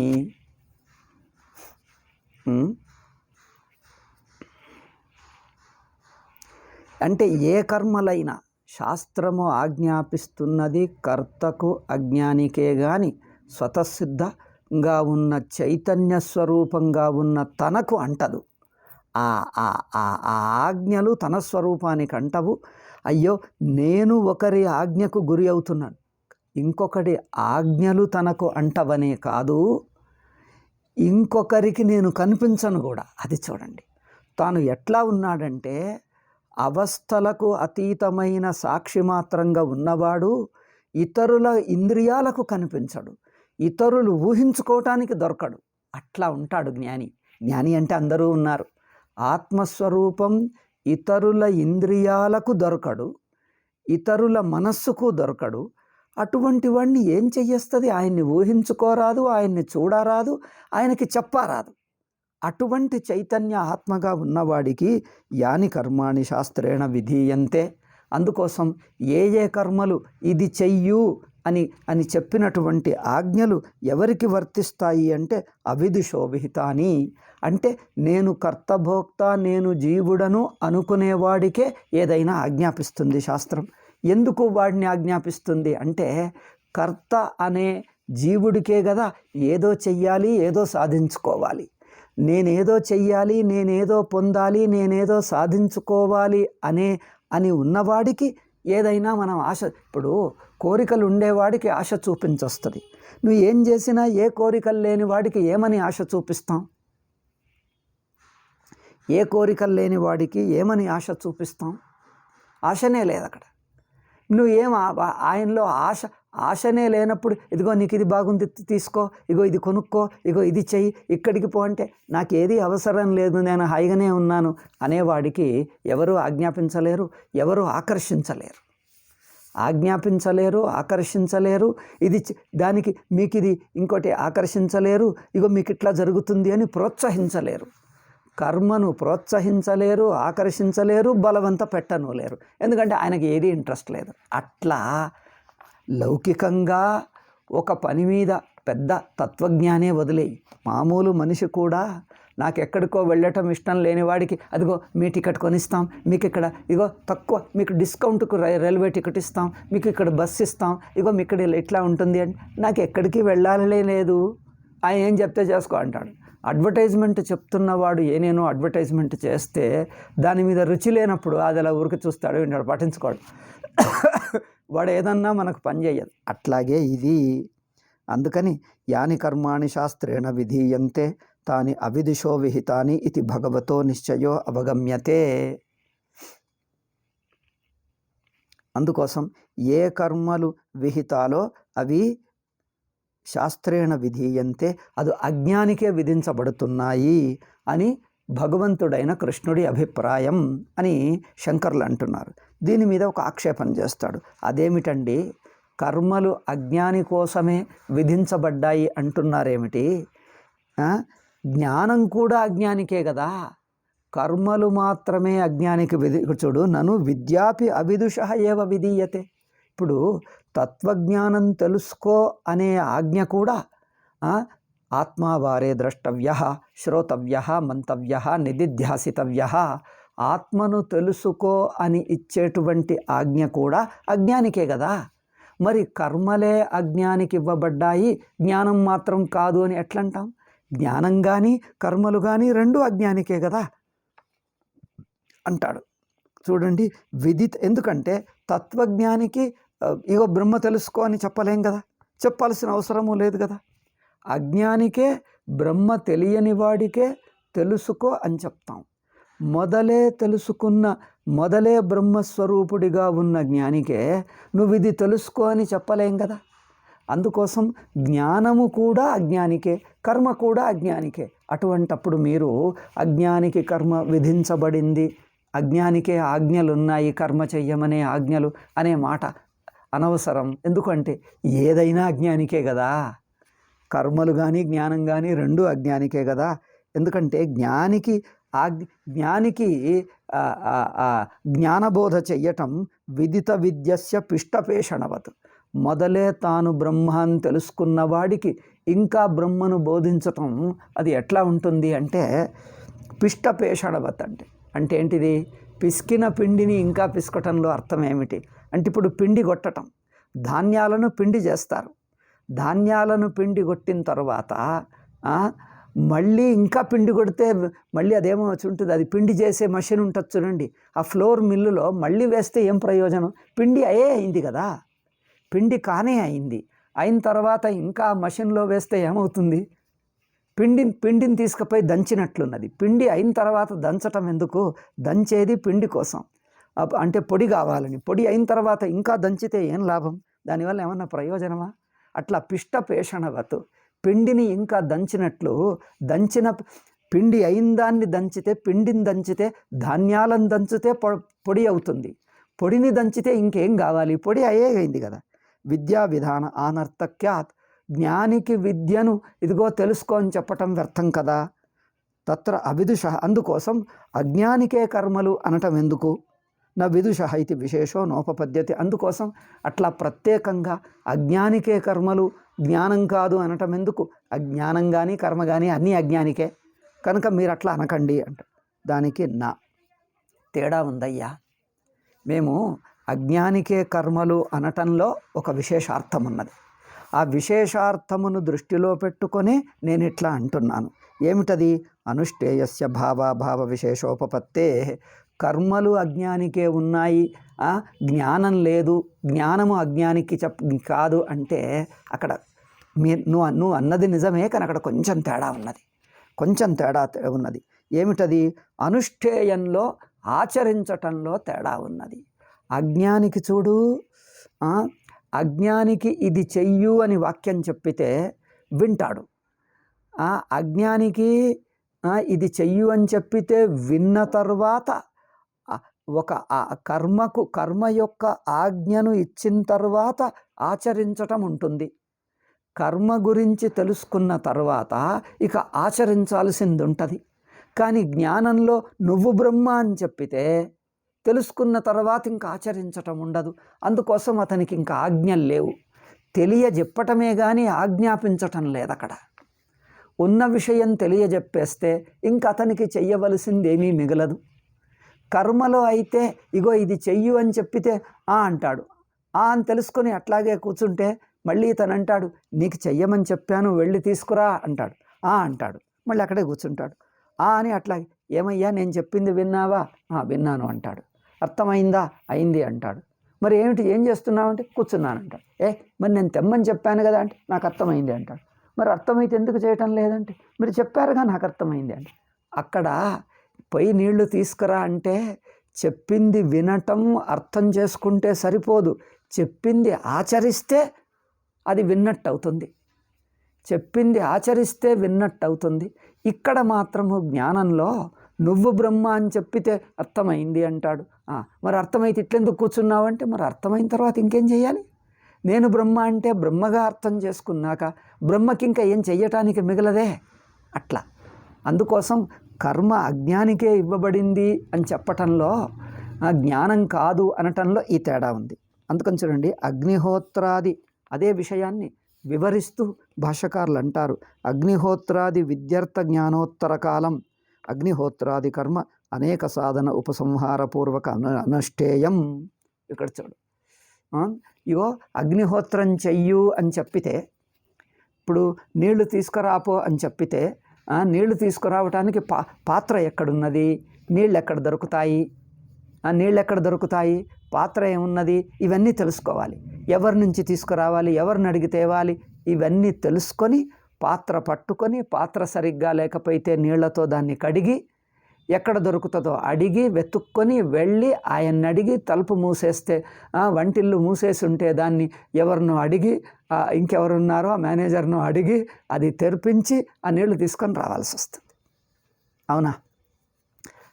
అంటే ఏ కర్మలైనా శాస్త్రము ఆజ్ఞాపిస్తున్నది కర్తకు అజ్ఞానికే గాని స్వతసిద్ధంగా ఉన్న చైతన్య స్వరూపంగా ఉన్న తనకు అంటదు. ఆ ఆజ్ఞలు తన స్వరూపానికి అంటవు. అయ్యో నేను ఒకరి ఆజ్ఞకు గురి అవుతున్నాను, ఇంకొకటి ఆజ్ఞలు తనకు అంటవనే కాదు, ఇంకొకరికి నేను కనిపించను కూడా. అది చూడండి, తాను ఎట్లా ఉన్నాడంటే అవస్థలకు అతీతమైన సాక్షి మాత్రంగా ఉన్నవాడు ఇతరుల ఇంద్రియాలకు కనిపించడు, ఇతరులు ఊహించుకోవటానికి దొరకడు. అట్లా ఉంటాడు జ్ఞాని. జ్ఞాని అంటే అందరూ ఉన్నారు. ఆత్మస్వరూపం ఇతరుల ఇంద్రియాలకు దొరకడు, ఇతరుల మనస్సుకు దొరకడు. అటువంటి వాడిని ఏం చెయ్యేస్తుంది? ఆయన్ని ఊహించుకోరాదు, ఆయన్ని చూడరాదు, ఆయనకి చెప్పరాదు. అటువంటి చైతన్య ఆత్మగా ఉన్నవాడికి యాని కర్మాణి శాస్త్రేణ విధీయంతే. అందుకోసం ఏ ఏ కర్మలు ఇది చెయ్యు అని చెప్పినటువంటి ఆజ్ఞలు ఎవరికి వర్తిస్తాయి అంటే అవిదుషోభిహితాని, అంటే నేను కర్తభోక్త, నేను జీవుడను అనుకునేవాడికే ఏదైనా ఆజ్ఞాపిస్తుంది శాస్త్రం. ఎందుకు వాడిని ఆజ్ఞాపిస్తుంది అంటే కర్త అనే జీవుడికే కదా ఏదో చెయ్యాలి, ఏదో సాధించుకోవాలి. నేనేదో చెయ్యాలి, నేనేదో పొందాలి, నేనేదో సాధించుకోవాలి అని ఉన్నవాడికి ఏదైనా మనం ఆశ, ఇప్పుడు కోరికలు ఉండేవాడికి ఆశ చూపించొస్తుంది. నువ్వు ఏం చేసినా ఏ కోరికలు లేని వాడికి ఏమని ఆశ చూపిస్తాం? ఏ కోరికలు లేని వాడికి ఏమని ఆశ చూపిస్తాం? ఆశనే లేదు అక్కడ. నువ్వేం ఆయనలో ఆశనే లేనప్పుడు ఇదిగో నీకు ఇది బాగుంది తీసుకో, ఇగో ఇది కొనుక్కో, ఇగో ఇది చెయ్యి, ఇక్కడికి పో అంటే నాకు ఏది అవసరం లేదు, నేను హాయిగానే ఉన్నాను అనేవాడికి ఎవరు ఆజ్ఞాపించలేరు, ఎవరు ఆకర్షించలేరు. ఆకర్షించలేరు. ఇది దానికి మీకు ఇది ఇంకోటి ఆకర్షించలేరు, ఇగో మీకు ఇట్లా జరుగుతుంది అని ప్రోత్సహించలేరు. కర్మను ప్రోత్సహించలేరు, ఆకర్షించలేరు, బలవంత పెట్టను లేరు. ఎందుకంటే ఆయనకి ఏది ఇంట్రెస్ట్ లేదు. అట్లా లౌకికంగా ఒక పని మీద పెద్ద తత్వజ్ఞానే వదిలేయి, మామూలు మనిషి కూడా నాకు ఎక్కడికో వెళ్ళటం ఇష్టం లేని వాడికి అదిగో మీ టికెట్ కొనిస్తాం, మీకు ఇక్కడ ఇగో తక్కువ మీకు డిస్కౌంట్కు రైల్వే టికెట్ ఇస్తాం, మీకు ఇక్కడ బస్సు ఇస్తాం, ఇగో మీకు ఇక్కడ ఇట్లా ఉంటుంది అని, నాకు ఎక్కడికి వెళ్ళాలనే లేదు, ఆయన ఏం చెప్తే చేసుకో అంటాడు. అడ్వర్టైజ్మెంట్ చెప్తున్నవాడు ఏనేనో అడ్వర్టైజ్మెంట్ చేస్తే దాని మీద రుచి లేనప్పుడు అది అలా ఊరికి చూస్తాడు, వింటాడు, పట్టించుకోడు. వాడు ఏదన్నా మనకు పని చేయదు. అట్లాగే ఇది. అందుకని యాని కర్మాణి శాస్త్రేణ విధీయంతే తాని అవిదుషో విహితాని ఇది భగవతో నిశ్చయో అవగమ్యతే. అందుకోసం ఏ కర్మలు విహితాలో అవి శాస్త్రేణ విధీయంతే, అది అజ్ఞానికే విధించబడుతున్నాయి అని భగవంతుడైన కృష్ణుడి అభిప్రాయం అని శంకర్లు అంటున్నారు. దీని మీద ఒక ఆక్షేపణ చేస్తాడు. అదేమిటండి, కర్మలు అజ్ఞాని కోసమే విధించబడ్డాయి అంటున్నారేమిటి? జ్ఞానం కూడా అజ్ఞానికే కదా, కర్మలు మాత్రమే అజ్ఞానికి చూడు, నను విద్యాపి అవిదుషః ఏవ విధీయతే. ఇప్పుడు తత్వజ్ఞానం తెలుసుకో అనే ఆజ్ఞ కూడా ఆత్మావారే ద్రష్టవ్య, శ్రోతవ్య, మంతవ్య, నిదిధ్యాసితవ్య, ఆత్మను తెలుసుకో అని ఇచ్చేటువంటి ఆజ్ఞ కూడా అజ్ఞానికే కదా. మరి కర్మలే అజ్ఞానికి ఇవ్వబడ్డాయి, జ్ఞానం మాత్రం కాదు అని ఎట్లంటాం? జ్ఞానం కానీ కర్మలు కానీ రెండు అజ్ఞానికే కదా అంటాడు. చూడండి, ఎందుకంటే తత్వజ్ఞానికి ఇగో బ్రహ్మ తెలుసుకో అని చెప్పలేం కదా, చెప్పాల్సిన అవసరము లేదు కదా. అజ్ఞానికే, బ్రహ్మ తెలియని వాడికే తెలుసుకో అని చెప్తాం. మొదలే బ్రహ్మస్వరూపుడిగా ఉన్న జ్ఞానికే నువ్వు ఇది తెలుసుకో అని చెప్పలేం కదా. అందుకోసం జ్ఞానము కూడా అజ్ఞానికే, కర్మ కూడా అజ్ఞానికే. అటువంటప్పుడు మీరు అజ్ఞానికి కర్మ విధించబడింది, అజ్ఞానికే ఆజ్ఞలు ఉన్నాయి, కర్మ చెయ్యమనే ఆజ్ఞలు అనే మాట అనవసరం. ఎందుకంటే ఏదైనా అజ్ఞానికే కదా, కర్మలు కానీ జ్ఞానం కానీ రెండు అజ్ఞానికే కదా. ఎందుకంటే జ్ఞానికి జ్ఞానబోధ చెయ్యటం విదిత విద్యస్య పిష్టపేషణవత్. మొదలే తాను బ్రహ్మ అని తెలుసుకున్న వాడికి ఇంకా బ్రహ్మను బోధించటం అది ఎట్లా ఉంటుంది అంటే పిష్టపేషణవత్. అంటే ఏంటిది? పిసికిన పిండిని ఇంకా పిసకటంలో అర్థం ఏమిటి అంటే, ఇప్పుడు పిండి కొట్టటం, ధాన్యాలను పిండి చేస్తారు, ధాన్యాలను పిండి కొట్టిన తర్వాత మళ్ళీ ఇంకా పిండి కొడితే మళ్ళీ అదేమో ఉంటుంది, అది పిండి చేసే మషిన్ ఉంటుంది చూడండి, ఆ ఫ్లోర్ మిల్లులో మళ్ళీ వేస్తే ఏం ప్రయోజనం? పిండి అయింది కదా, పిండి కానే అయింది. అయిన తర్వాత ఇంకా మషిన్లో వేస్తే ఏమవుతుంది? పిండిని తీసుకుపోయి దంచినట్లున్నది. పిండి అయిన తర్వాత దంచటం ఎందుకు? దంచేది పిండి కోసం, అంటే పొడి కావాలని. పొడి అయిన తర్వాత ఇంకా దంచితే ఏం లాభం? దానివల్ల ఏమన్నా ప్రయోజనమా? అట్లా పిష్టపేషణవత్, పిండిని ఇంకా దంచినట్లు పిండి అయిన దాన్ని దంచితే, పిండిని దంచితే, ధాన్యాలను దంచితే పొడి అవుతుంది. పొడిని దంచితే ఇంకేం కావాలి? పొడి అయ్యింది కదా. విద్యా విధాన ఆనర్థక్యాత్, జ్ఞానికి విద్యను ఇదిగో తెలుసుకో అని చెప్పటం వ్యర్థం కదా. తత్ర అవిదుష, అందుకోసం అజ్ఞానికే కర్మలు అనటం ఎందుకు? నా విదుష ఇది విశేషో నోపపద్యతి, అందుకోసం అట్లా ప్రత్యేకంగా అజ్ఞానికే కర్మలు, జ్ఞానం కాదు అనటం ఎందుకు? అజ్ఞానం కానీ కర్మ కానీ అన్నీ అజ్ఞానికే కనుక మీరు అట్లా అనకండి అంట. దానికి నా తేడా ఉందయ్యా. మేము అజ్ఞానికే కర్మలు అనటంలో ఒక విశేషార్థం ఉన్నది. ఆ విశేషార్థమును దృష్టిలో పెట్టుకొని నేను ఇట్లా అంటున్నాను. ఏమిటది? అనుష్ఠేయస్య భావాభావ విశేషోపపత్తే, కర్మలు అజ్ఞానికే ఉన్నాయి, జ్ఞానం లేదు, జ్ఞానము అజ్ఞానికి కాదు అంటే అక్కడ నువ్వు అన్నది నిజమే, కానీ అక్కడ కొంచెం తేడా ఉన్నది. కొంచెం తేడా ఉన్నది. ఏమిటది? అనుష్ఠేయంలో, ఆచరించటంలో తేడా ఉన్నది. అజ్ఞానికి చూడు, అజ్ఞానికి ఇది చెయ్యు అని వాక్యం చెప్పితే వింటాడు. అజ్ఞానికి ఇది చెయ్యు అని చెప్పితే విన్న తర్వాత ఒక కర్మ యొక్క ఆజ్ఞను ఇచ్చిన తర్వాత ఆచరించటం ఉంటుంది. కర్మ గురించి తెలుసుకున్న తర్వాత ఇక ఆచరించాల్సింది ఉంటుంది. కానీ జ్ఞానంలో నువ్వు బ్రహ్మ అని చెప్పితే తెలుసుకున్న తర్వాత ఇంకా ఆచరించటం ఉండదు. అందుకోసం అతనికి ఇంకా ఆజ్ఞలు లేవు. తెలియజెప్పటమే కానీ ఆజ్ఞాపించటం లేదు. అక్కడ ఉన్న విషయం తెలియజెప్పేస్తే ఇంకా అతనికి చెయ్యవలసింది ఏమీ మిగలదు. కర్మలో అయితే ఇగో ఇది చెయ్యు అని చెప్పితే అంటాడు. అని తెలుసుకొని అట్లాగే కూర్చుంటే మళ్ళీ ఇతను అంటాడు, నీకు చెయ్యమని చెప్పాను, వెళ్ళి తీసుకురా అంటాడు. అంటాడు, మళ్ళీ అక్కడే కూర్చుంటాడు. అని అట్లాగే, ఏమయ్యా నేను చెప్పింది విన్నావా? విన్నాను అంటాడు. అర్థమైందా? అయింది అంటాడు. మరి ఏమిటి, ఏం చేస్తున్నావు అంటే కూర్చున్నాను అంటాడు. మరి నేను తెమ్మని చెప్పాను కదా అంటే నాకు అర్థమైంది అంటాడు. మరి అర్థమైతే ఎందుకు చేయటం లేదంటే మీరు చెప్పారుగా నాకు అర్థమైంది అంటే, అక్కడ పొయ్యి నీళ్లు తీసుకురా అంటే చెప్పింది వినటం అర్థం చేసుకుంటే సరిపోదు, చెప్పింది ఆచరిస్తే అది విన్నట్టు అవుతుంది. చెప్పింది ఆచరిస్తే విన్నట్టు అవుతుంది. ఇక్కడ మాత్రము జ్ఞానంలో నువ్వు బ్రహ్మ అని చెప్పితే అర్థమైంది అంటాడు. మరి అర్థమైతే ఇట్లెందుకు కూర్చున్నావు అంటే, మరి అర్థమైన తర్వాత ఇంకేం చేయాలి? నేను బ్రహ్మ అంటే బ్రహ్మగా అర్థం చేసుకున్నాక బ్రహ్మకి ఇంకా ఏం చెయ్యటానికి మిగలదే. అట్లా అందుకోసం కర్మ అజ్ఞానికే ఇవ్వబడింది అని చెప్పటంలో, జ్ఞానం కాదు అనటంలో ఈ తేడా ఉంది. అందుకని చూడండి, అగ్నిహోత్రాది అదే విషయాన్ని వివరిస్తూ భాష్యకారులు అంటారు, అగ్నిహోత్రాది విద్యార్థ జ్ఞానోత్తర కాలం, అగ్నిహోత్రాది కర్మ అనేక సాధన ఉపసంహారపూర్వక అనుష్ఠేయం. ఇక్కడ చూడు, ఇగో అగ్నిహోత్రం చెయ్యు అని చెప్పితే, ఇప్పుడు నీళ్లు తీసుకురాపో అని చెప్పితే నీళ్లు తీసుకురావటానికి పాత్ర ఎక్కడున్నది? నీళ్ళు ఎక్కడ దొరుకుతాయి? నీళ్ళు ఎక్కడ దొరుకుతాయి? పాత్ర ఏమున్నది? ఇవన్నీ తెలుసుకోవాలి. ఎవరి నుంచి తీసుకురావాలి, ఎవరిని అడిగి తేవాలి, ఇవన్నీ తెలుసుకొని పాత్ర పట్టుకొని, పాత్ర సరిగ్గా లేకపోతే నీళ్లతో దాన్ని కడిగి, ఎక్కడ దొరుకుతుందో అడిగి వెతుక్కొని వెళ్ళి ఆయన్ని అడిగి, తలుపు మూసేస్తే వంటిల్లు మూసేసి ఉంటే దాన్ని ఎవరినో అడిగి, ఇంకెవరున్నారో ఆ మేనేజర్ను అడిగి అది తెరిపించి ఆ నీళ్లు తీసుకొని రావాల్సి వస్తుంది. అవునా?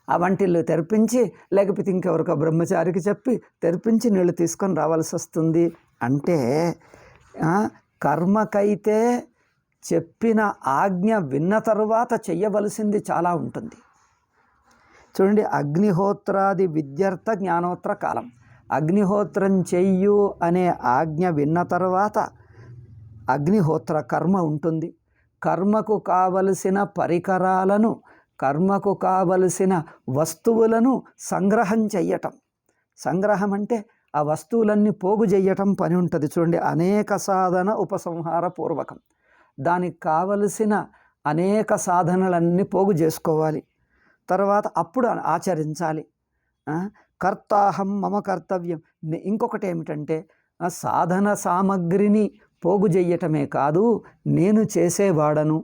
ఆ వంటిల్లు తెరిపించి, లేకపోతే ఇంకెవరికో బ్రహ్మచారికి చెప్పి తెరిపించి నీళ్లు తీసుకొని రావాల్సి వస్తుంది. అంటే కర్మకైతే చెప్పిన ఆజ్ఞ విన్న తరువాత చెయ్యవలసింది చాలా ఉంటుంది. చూడండి, అగ్నిహోత్రాది విద్యార్థ జ్ఞానోత్తర కాలం, అగ్నిహోత్రం చెయ్యు అనే ఆజ్ఞ విన్న తర్వాత అగ్నిహోత్ర కర్మ ఉంటుంది. కర్మకు కావలసిన పరికరాలను, కర్మకు కావలసిన వస్తువులను సంగ్రహం చెయ్యటం. సంగ్రహం అంటే ఆ వస్తువులన్నీ పోగు చెయ్యటం పని ఉంటుంది. చూడండి, అనేక సాధన ఉపసంహార పూర్వకం, దానికి కావలసిన అనేక సాధనలన్నీ పోగు చేసుకోవాలి. తర్వాత అప్పుడు ఆచరించాలి. కర్తాహం మమ కర్తవ్యం. ఇంకొకటి ఏమిటంటే, సాధన సామగ్రిని పోగు చెయ్యటమే కాదు, నేను చేసేవాడను,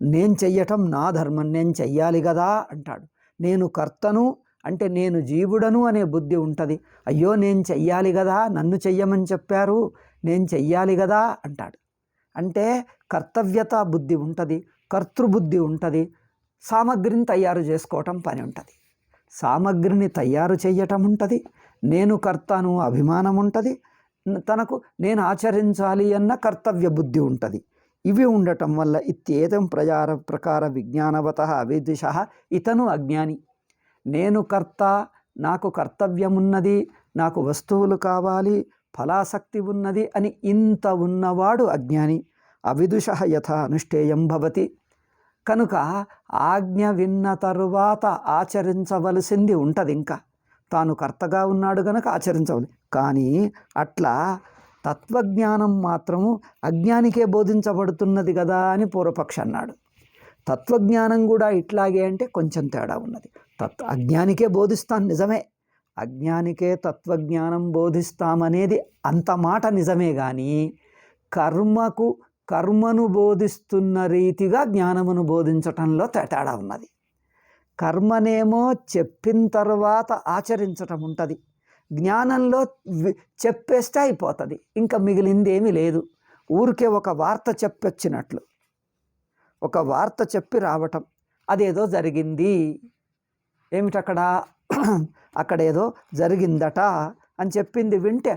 నేను చెయ్యటం నా ధర్మం, నేను చెయ్యాలి కదా అంటాడు. నేను కర్తను అంటే నేను జీవుడను అనే బుద్ధి ఉంటుంది. అయ్యో నేను చెయ్యాలి కదా, నన్ను చెయ్యమని చెప్పారు, నేను చెయ్యాలి కదా అంటాడు. అంటే కర్తవ్యత బుద్ధి ఉంటుంది, కర్తృబుద్ధి ఉంటుంది, సామగ్రిని తయారు చేసుకోవటం పని ఉంటుంది. సామగ్రిని తయారు చేయటం ఉంటుంది, నేను కర్తను అభిమానం ఉంటుంది, తనకు నేను ఆచరించాలి అన్న కర్తవ్య బుద్ధి ఉంటుంది. ఇవి ఉండటం వల్ల ఇత్యేతం ప్రకార విజ్ఞానవత అవిదిష ఇతను అజ్ఞాని. నేను కర్త, నాకు కర్తవ్యం ఉన్నది, నాకు వస్తువులు కావాలి, ఫలాసక్తి ఉన్నది అని ఇంత ఉన్నవాడు అజ్ఞాని. అవిదుష యథా అనుష్ఠేయం భవతి. కనుక ఆజ్ఞ విన్న తరువాత ఆచరించవలసింది ఉంటుంది. ఇంకా తాను కర్తగా ఉన్నాడు గనక ఆచరించవాలి. కానీ అట్లా తత్వజ్ఞానం మాత్రము అజ్ఞానికే బోధించబడుతున్నది కదా అని పూర్వపక్ష అన్నాడు. తత్వజ్ఞానం కూడా ఇట్లాగే అంటే కొంచెం తేడా ఉన్నది. అజ్ఞానికే బోధిస్తాను నిజమే, అజ్ఞానికే తత్వజ్ఞానం బోధిస్తామనేది అంత మాట నిజమే. కానీ కర్మను బోధిస్తున్న రీతిగా జ్ఞానమును బోధించటంలో తేడా ఉన్నది. కర్మనేమో చెప్పిన తర్వాత ఆచరించటం ఉంటుంది, జ్ఞానంలో చెప్పేస్తే అయిపోతుంది, ఇంకా మిగిలింది ఏమీ లేదు. ఊరికే ఒక వార్త చెప్పొచ్చినట్లు, ఒక వార్త చెప్పి రావటం, అదేదో జరిగింది, ఏమిటక్కడ అక్కడ ఏదో జరిగిందట అని చెప్పింది వింటే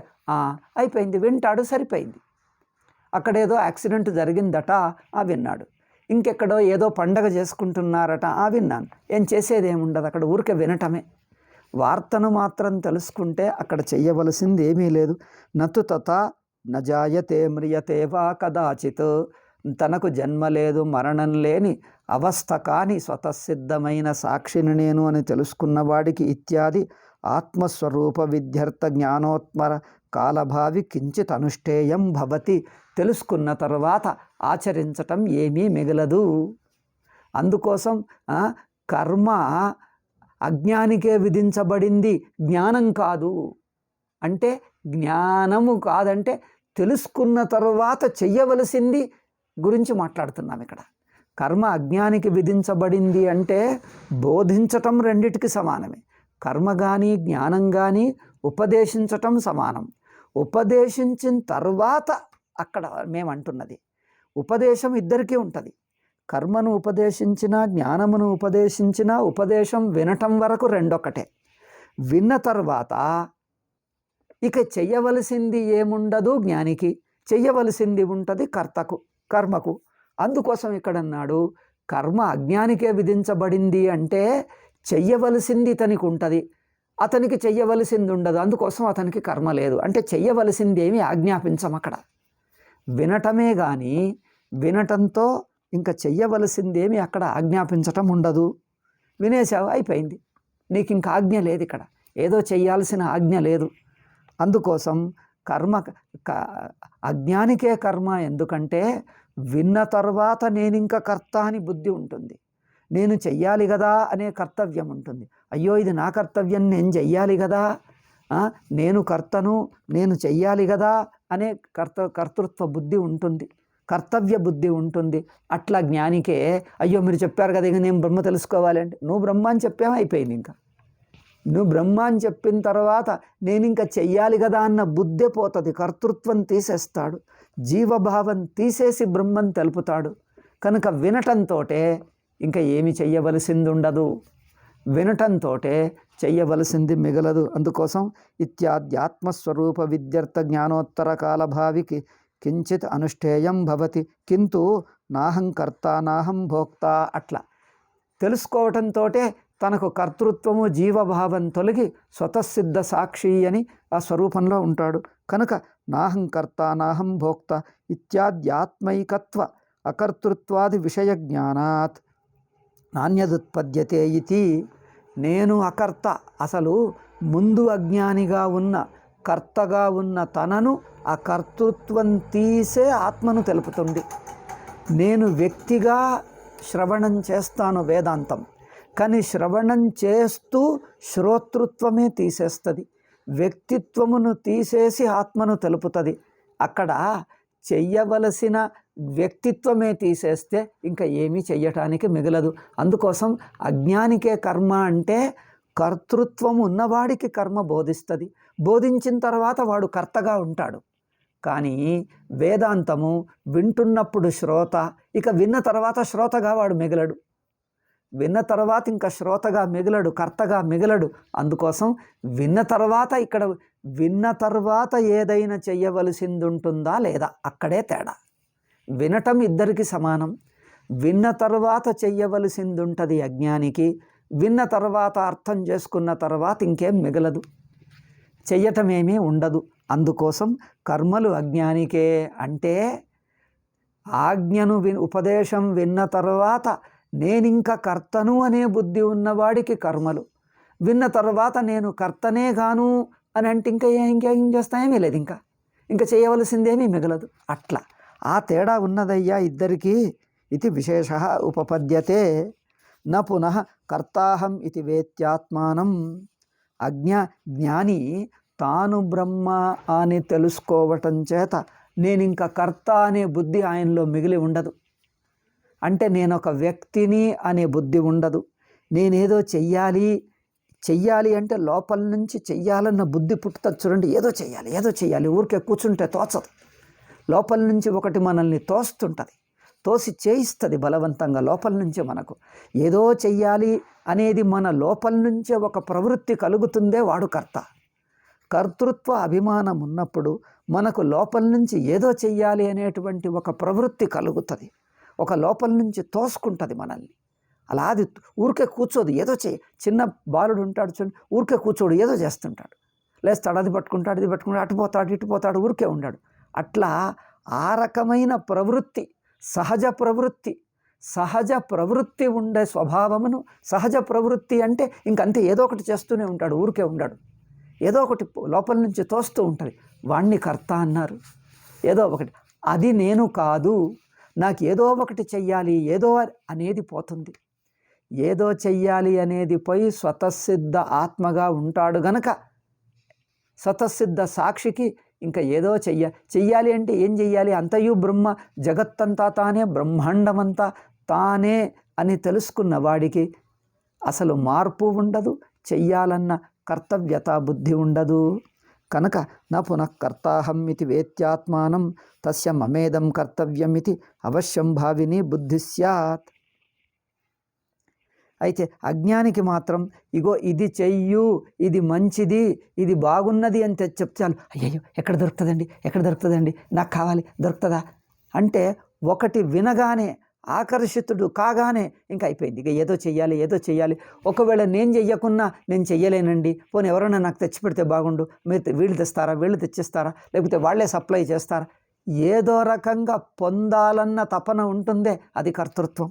అయిపోయింది, వింటాడు, సరిపోయింది. అక్కడేదో యాక్సిడెంట్ జరిగిందట విన్నాడు. ఇంకెక్కడో ఏదో పండగ చేసుకుంటున్నారట విన్నాను. ఏం చేసేది ఏముండదు, అక్కడ ఊరికే వినటమే. వార్తను మాత్రం తెలుసుకుంటే అక్కడ చెయ్యవలసింది ఏమీ లేదు. నతు తథ నజాయతే మ్రియతే వా కదాచిత్. తనకు జన్మ లేదు, మరణం లేని అవస్థ కాని స్వతసిద్ధమైన సాక్షిని నేను అని తెలుసుకున్నవాడికి ఇత్యాది ఆత్మస్వరూప విద్యర్థ జ్ఞానోత్మర కాలభావి కించిత్ అనుష్ఠేయం భవతి. తెలుసుకున్న తర్వాత ఆచరించటం ఏమీ మిగలదు. అందుకోసం కర్మ అజ్ఞానికే విధించబడింది, జ్ఞానం కాదు. అంటే జ్ఞానము కాదంటే తెలుసుకున్న తరువాత చెయ్యవలసింది గురించి మాట్లాడుతున్నాం ఇక్కడ. కర్మ అజ్ఞానికి విధించబడింది అంటే బోధించటం రెండిటికి సమానమే. కర్మ కానీ జ్ఞానం కానీ ఉపదేశించటం సమానం. ఉపదేశించిన తర్వాత అక్కడ మేమంటున్నది ఉపదేశం ఇద్దరికీ ఉంటుంది. కర్మను ఉపదేశించినా జ్ఞానమును ఉపదేశించినా ఉపదేశం వినటం వరకు రెండొకటే. విన్న తర్వాత ఇక చెయ్యవలసింది ఏముండదు జ్ఞానికి, చెయ్యవలసింది ఉంటుంది కర్మకు. అందుకోసం ఇక్కడ అన్నాడు కర్మ అజ్ఞానికే విధించబడింది అంటే చెయ్యవలసింది ఇతనికి ఉంటుంది, అతనికి చెయ్యవలసింది ఉండదు. అందుకోసం అతనికి కర్మ లేదు. అంటే చెయ్యవలసింది ఏమి ఆజ్ఞాపించం. అక్కడ వినటమే కానీ వినటంతో ఇంకా చెయ్యవలసిందేమి అక్కడ ఆజ్ఞాపించటం ఉండదు. వినేసావు, అయిపోయింది, నీకు ఇంకా ఆజ్ఞ లేదు. ఇక్కడ ఏదో చెయ్యాల్సిన ఆజ్ఞ లేదు. అందుకోసం అజ్ఞానికే కర్మ. ఎందుకంటే విన్న తర్వాత నేను ఇంకా కర్త అని బుద్ధి ఉంటుంది, నేను చెయ్యాలి కదా అనే కర్తవ్యం ఉంటుంది. అయ్యో ఇది నా కర్తవ్యం, నేను చెయ్యాలి కదా, నేను కర్తను, నేను చెయ్యాలి కదా అనే కర్తృత్వ బుద్ధి ఉంటుంది, కర్తవ్య బుద్ధి ఉంటుంది. అట్లా జ్ఞానికే అయ్యో మీరు చెప్పారు కదా ఇక నేను బ్రహ్మ తెలుసుకోవాలి అంటే నువ్వు బ్రహ్మ అని చెప్పావు, అయిపోయింది. ఇంకా నువ్వు బ్రహ్మ అని చెప్పిన తర్వాత నేను ఇంకా చెయ్యాలి కదా అన్న బుద్ధే పోతుంది, కర్తృత్వం తీసేస్తాడు, జీవభావం తీసేసి బ్రహ్మని తెలుపుతాడు. కనుక వినటంతో ఇంకా ఏమి చెయ్యవలసింది ఉండదు, వినటంతో చెయ్యవలసింది మిగలదు. అందుకోసం ఇత్యాధ్యాత్మస్వరూప విద్యర్థ జ్ఞానోత్తర కాలభావికి కించిత్ అనుష్ఠేయం భవతి కింటు నాహం కర్త నాహం భోక్త. అట్లా తెలుసుకోవటంతో తనకు కర్తృత్వము జీవభావం తొలగి స్వతసిద్ధ సాక్షి అని ఆ స్వరూపంలో ఉంటాడు. కనుక నాహం కర్త నాహం భోక్త ఇత్యాధ్యాత్మైకత్వ అకర్తృత్వాది విషయ జ్ఞానాత్ నాణ్యదుత్పద్యతే ఇతి. నేను అకర్త, అసలు ముందు అజ్ఞానిగా ఉన్న కర్తగా ఉన్న తనను ఆ కర్తృత్వం తీసే ఆత్మను తెలుపుతుంది. నేను వ్యక్తిగా శ్రవణం చేస్తాను వేదాంతం, కానీ శ్రవణం చేస్తూ శ్రోతృత్వమే తీసేస్తుంది, వ్యక్తిత్వమును తీసేసి ఆత్మను తెలుపుతుంది. అక్కడ చెయ్యవలసిన వ్యక్తిత్వమే తీసేస్తే ఇంకా ఏమీ చెయ్యటానికి మిగలదు. అందుకోసం అజ్ఞానికే కర్మ అంటే కర్తృత్వం ఉన్నవాడికి కర్మ బోధిస్తుంది, బోధించిన తర్వాత వాడు కర్తగా ఉంటాడు. కానీ వేదాంతము వింటున్నప్పుడు శ్రోత, ఇక విన్న తర్వాత శ్రోతగా వాడు మిగలడు. విన్న తర్వాత ఇంకా శ్రోతగా మిగలడు, కర్తగా మిగలడు. అందుకోసం విన్న తర్వాత ఇక్కడ విన్న తర్వాత ఏదైనా చెయ్యవలసింది ఉంటుందా లేదా, అక్కడే తేడా. వినటం ఇద్దరికి సమానం. విన్న తర్వాత చెయ్యవలసింది ఉంటుంది అజ్ఞానికి. విన్న తర్వాత అర్థం చేసుకున్న తర్వాత ఇంకేం మిగలదు, చెయ్యటమేమీ ఉండదు. అందుకోసం కర్మలు అజ్ఞానికే. అంటే ఆజ్ఞను ఉపదేశం విన్న తర్వాత నేనింక కర్తను అనే బుద్ధి ఉన్నవాడికి కర్మలు, విన్న తర్వాత నేను కర్తనే గాను అని అంటే ఇంకేం చేస్తాయేమీ లేదు, ఇంకా చేయవలసిందేమీ మిగలదు. అట్లా ఆ తేడా ఉన్నదయ్యా ఇద్దరికీ. ఇది విశేష ఉపపద్యతే. న పునః కర్తాహం ఇది వేత్యాత్మానం. జ్ఞాని తాను బ్రహ్మ అని తెలుసుకోవటం చేత నేనింక కర్త అనే బుద్ధి ఆయనలో మిగిలి ఉండదు. అంటే నేను ఒక వ్యక్తిని అనే బుద్ధి ఉండదు. నేనేదో చెయ్యాలి అంటే లోపల నుంచి చెయ్యాలన్న బుద్ధి పుట్టుతుంది. చూడండి, ఏదో చెయ్యాలి ఊరికే కూర్చుంటే తోచదు. లోపల నుంచి ఒకటి మనల్ని తోస్తుంటుంది, తోసి చేయిస్తుంది బలవంతంగా. లోపల నుంచి మనకు ఏదో చెయ్యాలి అనేది మన లోపల నుంచే ఒక ప్రవృత్తి కలుగుతుందే వాడు కర్త. కర్తృత్వ అభిమానం ఉన్నప్పుడు మనకు లోపల నుంచి ఏదో చెయ్యాలి అనేటువంటి ఒక ప్రవృత్తి కలుగుతుంది, ఒక లోపల నుంచి తోసుకుంటుంది మనల్ని. అలా అది ఊరికే కూర్చోదు, ఏదో చిన్న బాలుడు ఉంటాడు చూడండి, ఊరికే కూర్చోడు, ఏదో చేస్తుంటాడు. లేస్తాడు, అది పట్టుకుంటాడు, ఇది పట్టుకుంటాడు, అటుపోతాడు ఇటుపోతాడు, ఊరికే ఉన్నాడు. అట్లా ఆ రకమైన ప్రవృత్తి, సహజ ప్రవృత్తి ఉండే స్వభావమును, సహజ ప్రవృత్తి అంటే ఇంకంతే, ఏదో ఒకటి చేస్తూనే ఉంటాడు, ఊరికే ఉన్నాడు. ఏదో ఒకటి లోపల నుంచి తోస్తూ ఉంటుంది, వాణ్ణి కర్త అన్నారు. ఏదో ఒకటి, అది నేను కాదు, నాకు ఏదో ఒకటి చెయ్యాలి ఏదో అనేది పోతుంది. ఏదో చెయ్యాలి అనేది పోయి స్వతసిద్ధ ఆత్మగా ఉంటాడు గనక స్వతసిద్ధ సాక్షికి ఇంకా ఏదో చెయ్యాలి అంటే ఏం చెయ్యాలి, అంతయు బ్రహ్మ, జగత్తంతా తానే, బ్రహ్మాండమంతా తానే అని తెలుసుకున్న వాడికి అసలు మార్పు ఉండదు, చెయ్యాలన్న కర్తవ్యత బుద్ధి ఉండదు. కనుక న పునః కర్తాహం ఇది వేత్యాత్మానం తస్య మమేదం కర్తవ్యమితి అవశ్యం భావిని బుద్ధి స్యాత్. అయితే అజ్ఞానికి మాత్రం ఇగో ఇది చెయ్యు, ఇది మంచిది, ఇది బాగున్నది అని చెప్తాను, అయ్యయ్యో ఎక్కడ దొరుకుతుందండి, నాకు కావాలి, దొరుకుతుందా అంటే ఒకటి వినగానే ఆకర్షితుడు కాగానే ఇంకా అయిపోయింది. ఇక ఏదో చెయ్యాలి. ఒకవేళ నేను చెయ్యకున్నా నేను చెయ్యలేనండి, పోనీ ఎవరైనా నాకు తెచ్చి పెడితే బాగుండు, వీళ్ళు తెస్తారా, వీళ్ళు తెచ్చిస్తారా, లేకపోతే వాళ్ళే సప్లై చేస్తారా, ఏదో రకంగా పొందాలన్న తపన ఉంటుందే, అది కర్తృత్వం.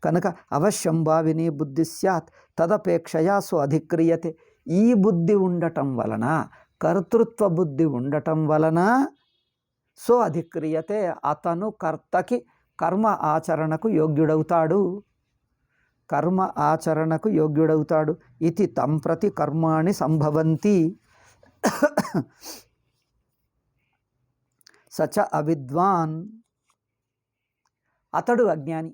కనుక అవశ్యం భావిని బుద్ధి స్యాత్ తదపేక్షయా అధిక్రియతే. ఈ బుద్ధి ఉండటం వలన, కర్తృత్వ బుద్ధి ఉండటం వలన అధిక్రియతే, అతను కర్తకి కర్మ ఆచరణకు యోగ్యుడవుతాడు. ఇది తం ప్రతి కర్మాణి సంభవంతి. సచ అవిద్వాన్, అతడు అజ్ఞాని.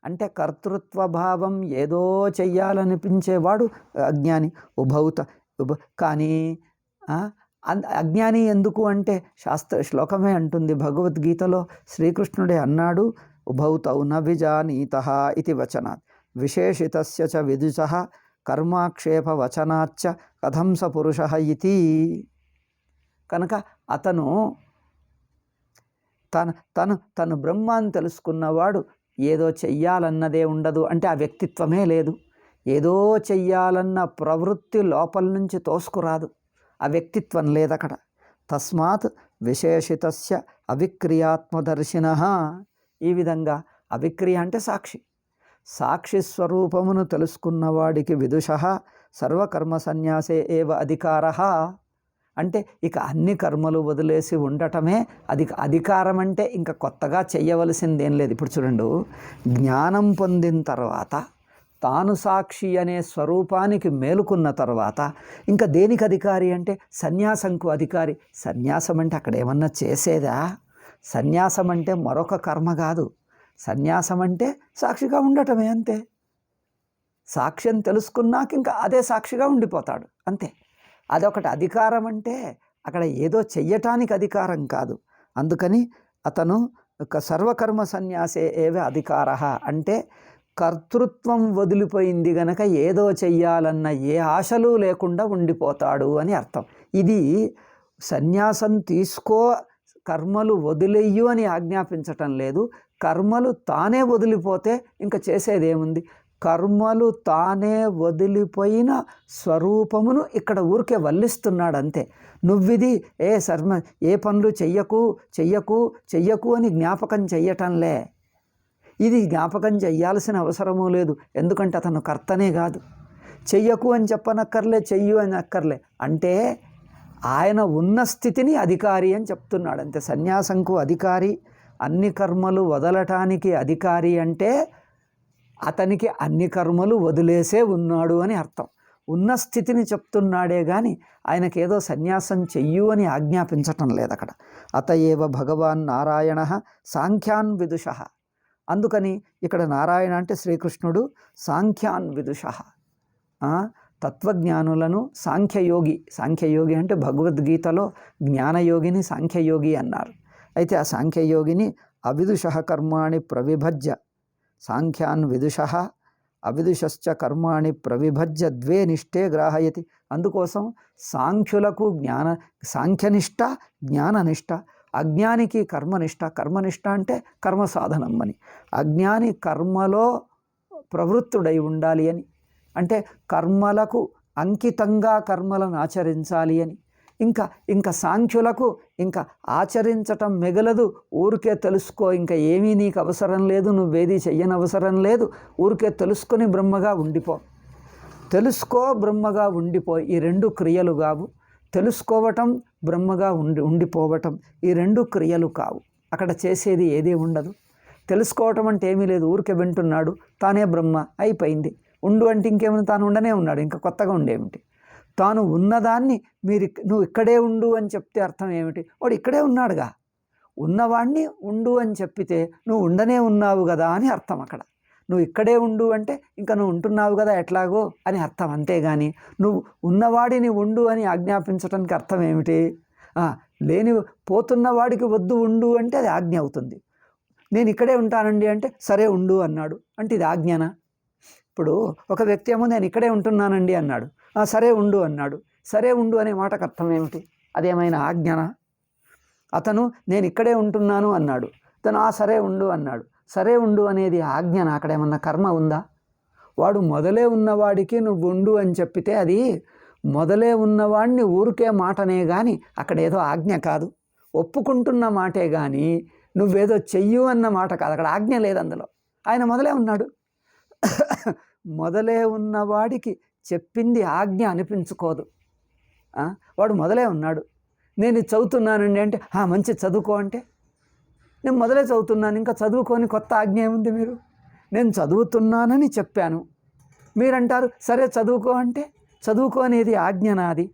అంటే కర్తృత్వ భావం ఏదో చెయ్యాలనిపించేవాడు అజ్ఞాని. కానీ అజ్ఞాని ఎందుకు అంటే శ్లోకమే అంటుంది భగవద్గీతలో, శ్రీకృష్ణుడే అన్నాడు, ఉభౌతౌ న విజానీతః ఇది వచనాత్ విశేషితస్య చ విదుషః కర్మాక్షేప వచనాచ్చ కథం స పురుషః ఇతి. కనుక అతను తను బ్రహ్మాన్ని తెలుసుకున్నవాడు ఏదో చెయ్యాలన్నదే ఉండదు, అంటే ఆ వ్యక్తిత్వమే లేదు. ఏదో చెయ్యాలన్న ప్రవృత్తి లోపల నుంచి తోసుకురాదు, ఆ వ్యక్తిత్వం లేదక్కడ. తస్మాత్ విశేషితస్య అవిక్రియాత్మదర్శినః. ఈ విధంగా అవిక్రియ అంటే సాక్షి స్వరూపమును తెలుసుకున్నవాడికి విదుషః సర్వకర్మ సన్యాసే ఏవ అధికారః. అంటే ఇక అన్ని కర్మలు వదిలేసి ఉండటమే అధికారం. అంటే ఇంకా కొత్తగా చెయ్యవలసిందేం లేదు. ఇప్పుడు చూడండి, జ్ఞానం పొందిన తర్వాత తాను సాక్షి అనే స్వరూపానికి మేలుకున్న తర్వాత ఇంకా దేనికి అధికారి అంటే సన్యాసంకు అధికారి. సన్యాసం అంటే అక్కడ ఏమన్నా చేసేదా? సన్యాసం అంటే మరొక కర్మ కాదు. సన్యాసం అంటే సాక్షిగా ఉండటమే, అంతే. సాక్ష్యం తెలుసుకున్నాక ఇంకా అదే సాక్షిగా ఉండిపోతాడు, అంతే. అదొకటి. అధికారం అంటే అక్కడ ఏదో చెయ్యటానికి అధికారం కాదు. అందుకని అతను సర్వకర్మ సన్యాసే ఏవ అధికారః అంటే కర్తృత్వం వదిలిపోయింది గనక ఏదో చెయ్యాలన్న ఏ ఆశలు లేకుండా ఉండిపోతాడు అని అర్థం. ఇది సన్యాసం తీసుకో, కర్మలు వదిలేయు అని ఆజ్ఞాపించటం లేదు. కర్మలు తానే వదిలిపోతే ఇంకా చేసేదేముంది? కర్మలు తానే వదిలిపోయిన స్వరూపమును ఇక్కడ ఊరికే వల్లిస్తున్నాడు అంతే. నువ్విది ఏ పనులు చెయ్యకు చెయ్యకు చెయ్యకు అని జ్ఞాపకం చెయ్యటంలే. ఇది జ్ఞాపకం చెయ్యాల్సిన అవసరమూ లేదు, ఎందుకంటే అతను కర్తనే కాదు. చెయ్యకు అని చెప్పనక్కర్లే, చెయ్యు అని అక్కర్లే. అంటే ఆయన ఉన్న స్థితిని అధికారి అని చెప్తున్నాడు అంతే. సన్యాసంకు అధికారి, అన్ని కర్మలు వదలటానికి అధికారి అంటే అతనికి అన్ని కర్మలు వదిలేసే ఉన్నాడు అని అర్థం. ఉన్న స్థితిని చెప్తున్నాడే కానీ ఆయనకేదో సన్యాసం చెయ్యు అని ఆజ్ఞాపించటం లేదు అక్కడ. అతయేవ భగవాన్ నారాయణ సాంఖ్యాన్ విదుష. అందుకని ఇక్కడ నారాయణ అంటే శ్రీకృష్ణుడు సాంఖ్యాన్ విదుష, తత్వజ్ఞానులను సాంఖ్యయోగి. సాంఖ్యయోగి అంటే భగవద్గీతలో జ్ఞానయోగిని సాంఖ్యయోగి అన్నారు. అయితే ఆ సాంఖ్యయోగిని అవిదుష కర్మాణి ప్రవిభజ్య, సాంఖ్యాన్ విదుష అవిదుషశ్చ కర్మాణి ప్రవిభజ్య ద్వే నిష్ఠే గ్రాహయతి. అందుకోసం సాంఖ్యులకు సాంఖ్యనిష్ట జ్ఞాననిష్ట, అజ్ఞానికి కర్మనిష్ట. కర్మనిష్ట అంటే కర్మ సాధనం అని. అజ్ఞాని కర్మలో ప్రవృత్తుడై ఉండాలి అని, అంటే కర్మలకు అంకితంగా కర్మలను ఆచరించాలి అని. ఇంకా సాంఖ్యులకు ఇంకా ఆచరించటం మిగలదు, ఊరికే తెలుసుకో, ఇంకా ఏమీ నీకు అవసరం లేదు, నువ్వేది చెయ్యనవసరం లేదు, ఊరికే తెలుసుకొని బ్రహ్మగా ఉండిపో. తెలుసుకో బ్రహ్మగా ఉండిపో, ఈ రెండు క్రియలు కావు. తెలుసుకోవటం బ్రహ్మగా ఉండిపోవటం ఈ రెండు క్రియలు కావు. అక్కడ చేసేది ఏదీ ఉండదు. తెలుసుకోవటం అంటే ఏమీ లేదు, ఊరికే వింటున్నాడు, తానే బ్రహ్మ అయిపోయింది. ఉండు అంటే ఇంకేమైనా తాను ఉండనే ఉన్నాడు, ఇంకా కొత్తగా ఉండేమిటి? తాను ఉన్నదాన్ని నువ్వు ఇక్కడే ఉండు అని చెప్తే అర్థం ఏమిటి? వాడు ఇక్కడే ఉన్నాడుగా, ఉన్నవాడిని ఉండు అని చెప్పితే నువ్వు ఉండనే ఉన్నావు కదా అని అర్థం. అక్కడ నువ్వు ఇక్కడే ఉండు అంటే ఇంకా నువ్వు ఉంటున్నావు కదా ఎట్లాగో అని అర్థం. అంతేగాని నువ్వు ఉన్నవాడిని ఉండు అని ఆజ్ఞాపించడానికి అర్థం ఏమిటి? పోతున్నవాడికి వద్దు ఉండు అంటే అది ఆజ్ఞ అవుతుంది. నేను ఇక్కడే ఉంటానండి అంటే సరే ఉండు అన్నాడు అంటే ఇది ఆజ్ఞనా? ఇప్పుడు ఒక వ్యక్తి ఏమో నేను ఇక్కడే ఉంటున్నానండి అన్నాడు, సరే ఉండు అన్నాడు. సరే ఉండు అనే మాటకు అర్థం ఏమిటి? అదేమైనా ఆజ్ఞనా? అతను నేను ఇక్కడే ఉంటున్నాను అన్నాడు, తను సరే ఉండు అన్నాడు. సరే ఉండు అనేది ఆజ్ఞనా? అక్కడ ఏమన్నా కర్మ ఉందా? వాడు మొదలే ఉన్నవాడికి నువ్వు ఉండు అని చెప్పితే అది మొదలే ఉన్నవాడిని ఊరికే మాటనే కానీ అక్కడ ఏదో ఆజ్ఞ కాదు, ఒప్పుకుంటున్న మాటే కానీ నువ్వేదో చెయ్యు అన్న మాట కాదు. అక్కడ ఆజ్ఞ లేదు అందులో. ఆయన మొదలే ఉన్నాడు. మొదలే ఉన్నవాడికి చెప్పింది ఆజ్ఞ అనిపించుకోదు. వాడు మొదలే ఉన్నాడు. నేను చదువుతున్నానండి అంటే మంచి చదువుకో అంటే నేను మొదలే చదువుతున్నాను, ఇంకా చదువుకొని కొత్త ఆజ్ఞ ఏముంది? మీరు నేను చదువుతున్నానని చెప్పాను, మీరంటారు సరే చదువుకో అంటే చదువుకో అనేది ఆజ్ఞ నాది.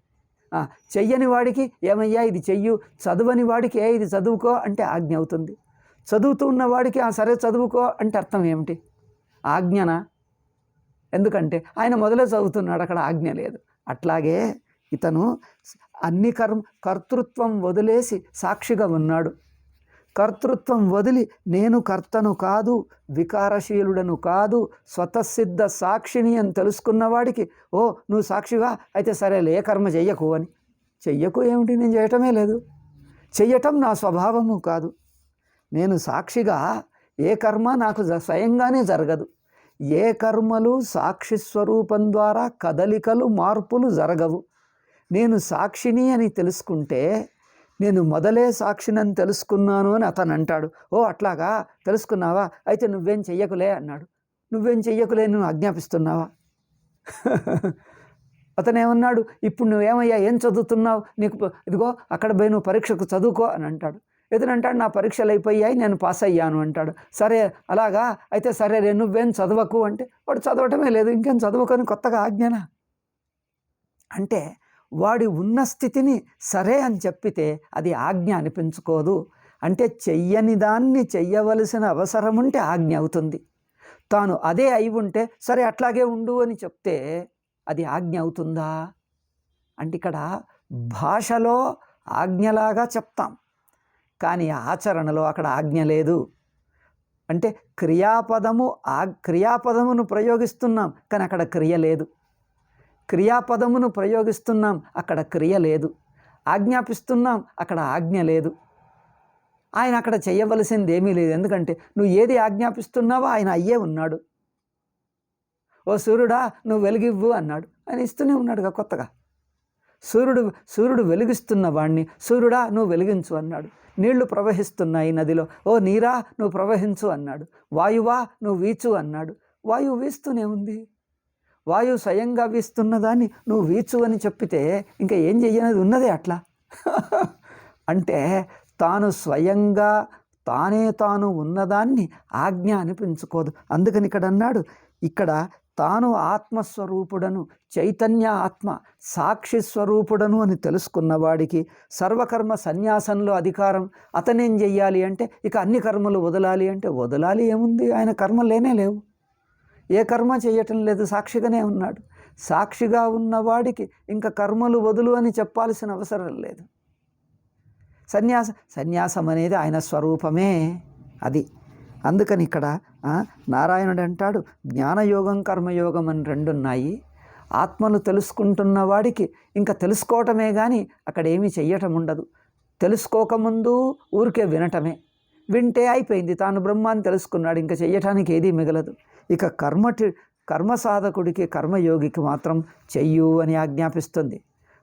చెయ్యని వాడికి ఏమయ్యా ఇది చెయ్యు, చదువని వాడికి ఇది చదువుకో అంటే ఆజ్ఞ అవుతుంది. చదువుతూ ఉన్నవాడికి సరే చదువుకో అంటే అర్థం ఏమిటి? ఆజ్ఞనా? ఎందుకంటే ఆయన మొదలే చదువుతున్నాడు, అక్కడ ఆజ్ఞ లేదు. అట్లాగే ఇతను అన్ని కర్తృత్వం వదిలేసి సాక్షిగా ఉన్నాడు. కర్తృత్వం వదిలి నేను కర్తను కాదు, వికారశీలుడను కాదు, స్వతసిద్ధ సాక్షిని అని తెలుసుకున్నవాడికి నువ్వు సాక్షిగా అయితే సరేలే ఏ కర్మ చెయ్యకు అని. చెయ్యకు ఏమిటి? నేను చేయటమే లేదు, చెయ్యటం నా స్వభావము కాదు. నేను సాక్షిగా ఏ కర్మ నాకు స్వయంగానే జరగదు. ఏ కర్మలు సాక్షి స్వరూపం ద్వారా కదలికలు మార్పులు జరగవు. నేను సాక్షిని అని తెలుసుకుంటే నేను మొదలే సాక్షినని తెలుసుకున్నాను అని అతను అంటాడు. అట్లాగా తెలుసుకున్నావా, అయితే నువ్వేం చెయ్యకులే అన్నాడు. నువ్వేం చెయ్యకులే నువ్వు ఆజ్ఞాపిస్తున్నావా? అతను ఏమన్నాడు, ఇప్పుడు నువ్వేమయ్యా ఏం చదువుతున్నావు, నీకు ఇదిగో అక్కడ పోయి నువ్వు పరీక్షకు చదువుకో అని అంటాడు. ఎదురంటాడు నా పరీక్షలు అయిపోయాయి నేను పాస్ అయ్యాను అంటాడు. సరే అలాగా అయితే సరే నువ్వేం చదవకు అంటే వాడు చదవటమే లేదు, ఇంకేం చదువుకొని కొత్తగా ఆజ్ఞనా? అంటే వాడి ఉన్న స్థితిని సరే అని చెప్పితే అది ఆజ్ఞ అనిపించుకోదు. అంటే చెయ్యని దాన్ని చెయ్యవలసిన అవసరం ఉంటే ఆజ్ఞ అవుతుంది. తాను అదే అయి ఉంటే సరే అట్లాగే ఉండు అని చెప్తే అది ఆజ్ఞ అవుతుందా? అంటే ఇక్కడ భాషలో ఆజ్ఞలాగా చెప్తాం, కానీ ఆచరణలో అక్కడ ఆజ్ఞ లేదు. అంటే క్రియాపదమును ప్రయోగిస్తున్నాం కానీ అక్కడ క్రియ లేదు. క్రియాపదమును ప్రయోగిస్తున్నాం అక్కడ క్రియ లేదు. ఆజ్ఞాపిస్తున్నాం అక్కడ ఆజ్ఞ లేదు. ఆయన అక్కడ చేయవలసింది ఏమీ లేదు. ఎందుకంటే నువ్వు ఏది ఆజ్ఞాపిస్తున్నావో ఆయన అయ్యే ఉన్నాడు. ఓ సూర్యుడా నువ్వు వెలిగివ్వు అన్నాడు, ఆయన ఇస్తూనే ఉన్నాడుగా కొత్తగా. సూర్యుడు వెలిగిస్తున్న వాణ్ణి సూర్యుడా నువ్వు వెలిగించు అన్నాడు. నీళ్లు ప్రవహిస్తున్నాయి నదిలో, ఓ నీరా నువ్వు ప్రవహించు అన్నాడు. వాయువా నువ్వు వీచు అన్నాడు. వాయువు వీస్తూనే ఉంది. వాయువు స్వయంగా వీస్తున్న దాన్ని నువ్వు వీచు అని చెప్పితే ఇంకా ఏం చెయ్యనది ఉన్నదే అట్లా. అంటే తాను స్వయంగా తాను ఉన్నదాన్ని ఆజ్ఞ అనిపించుకోదు. అందుకని ఇక్కడ అన్నాడు, ఇక్కడ తాను ఆత్మస్వరూపుడను, చైతన్య ఆత్మ సాక్షి స్వరూపుడను అని తెలుసుకున్నవాడికి సర్వకర్మ సన్యాసంలో అధికారం. అతనేం చెయ్యాలి అంటే ఇక అన్ని కర్మలు వదలాలి అంటే వదలాలి ఏముంది, ఆయన కర్మ లేనే లేవు, ఏ కర్మ చేయటం లేదు, సాక్షిగానే ఉన్నాడు. సాక్షిగా ఉన్నవాడికి ఇంకా కర్మలు వదులు అని చెప్పాల్సిన అవసరం లేదు. సన్యాసం అనేది ఆయన స్వరూపమే అది. అందుకని ఇక్కడ నారాయణుడు అంటాడు, జ్ఞానయోగం కర్మయోగం అని రెండు ఉన్నాయి. ఆత్మను తెలుసుకుంటున్న వాడికి ఇంకా తెలుసుకోవటమే కానీ అక్కడ ఏమీ చెయ్యటం ఉండదు. తెలుసుకోకముందు ఊరికే వినటమే, వింటే అయిపోయింది, తాను బ్రహ్మాన్ని తెలుసుకున్నాడు, ఇంకా చెయ్యటానికి ఏదీ మిగలదు. ఇక కర్మ సాధకుడికి కర్మయోగికి మాత్రం చెయ్యు అని ఆజ్ఞాపిస్తుంది.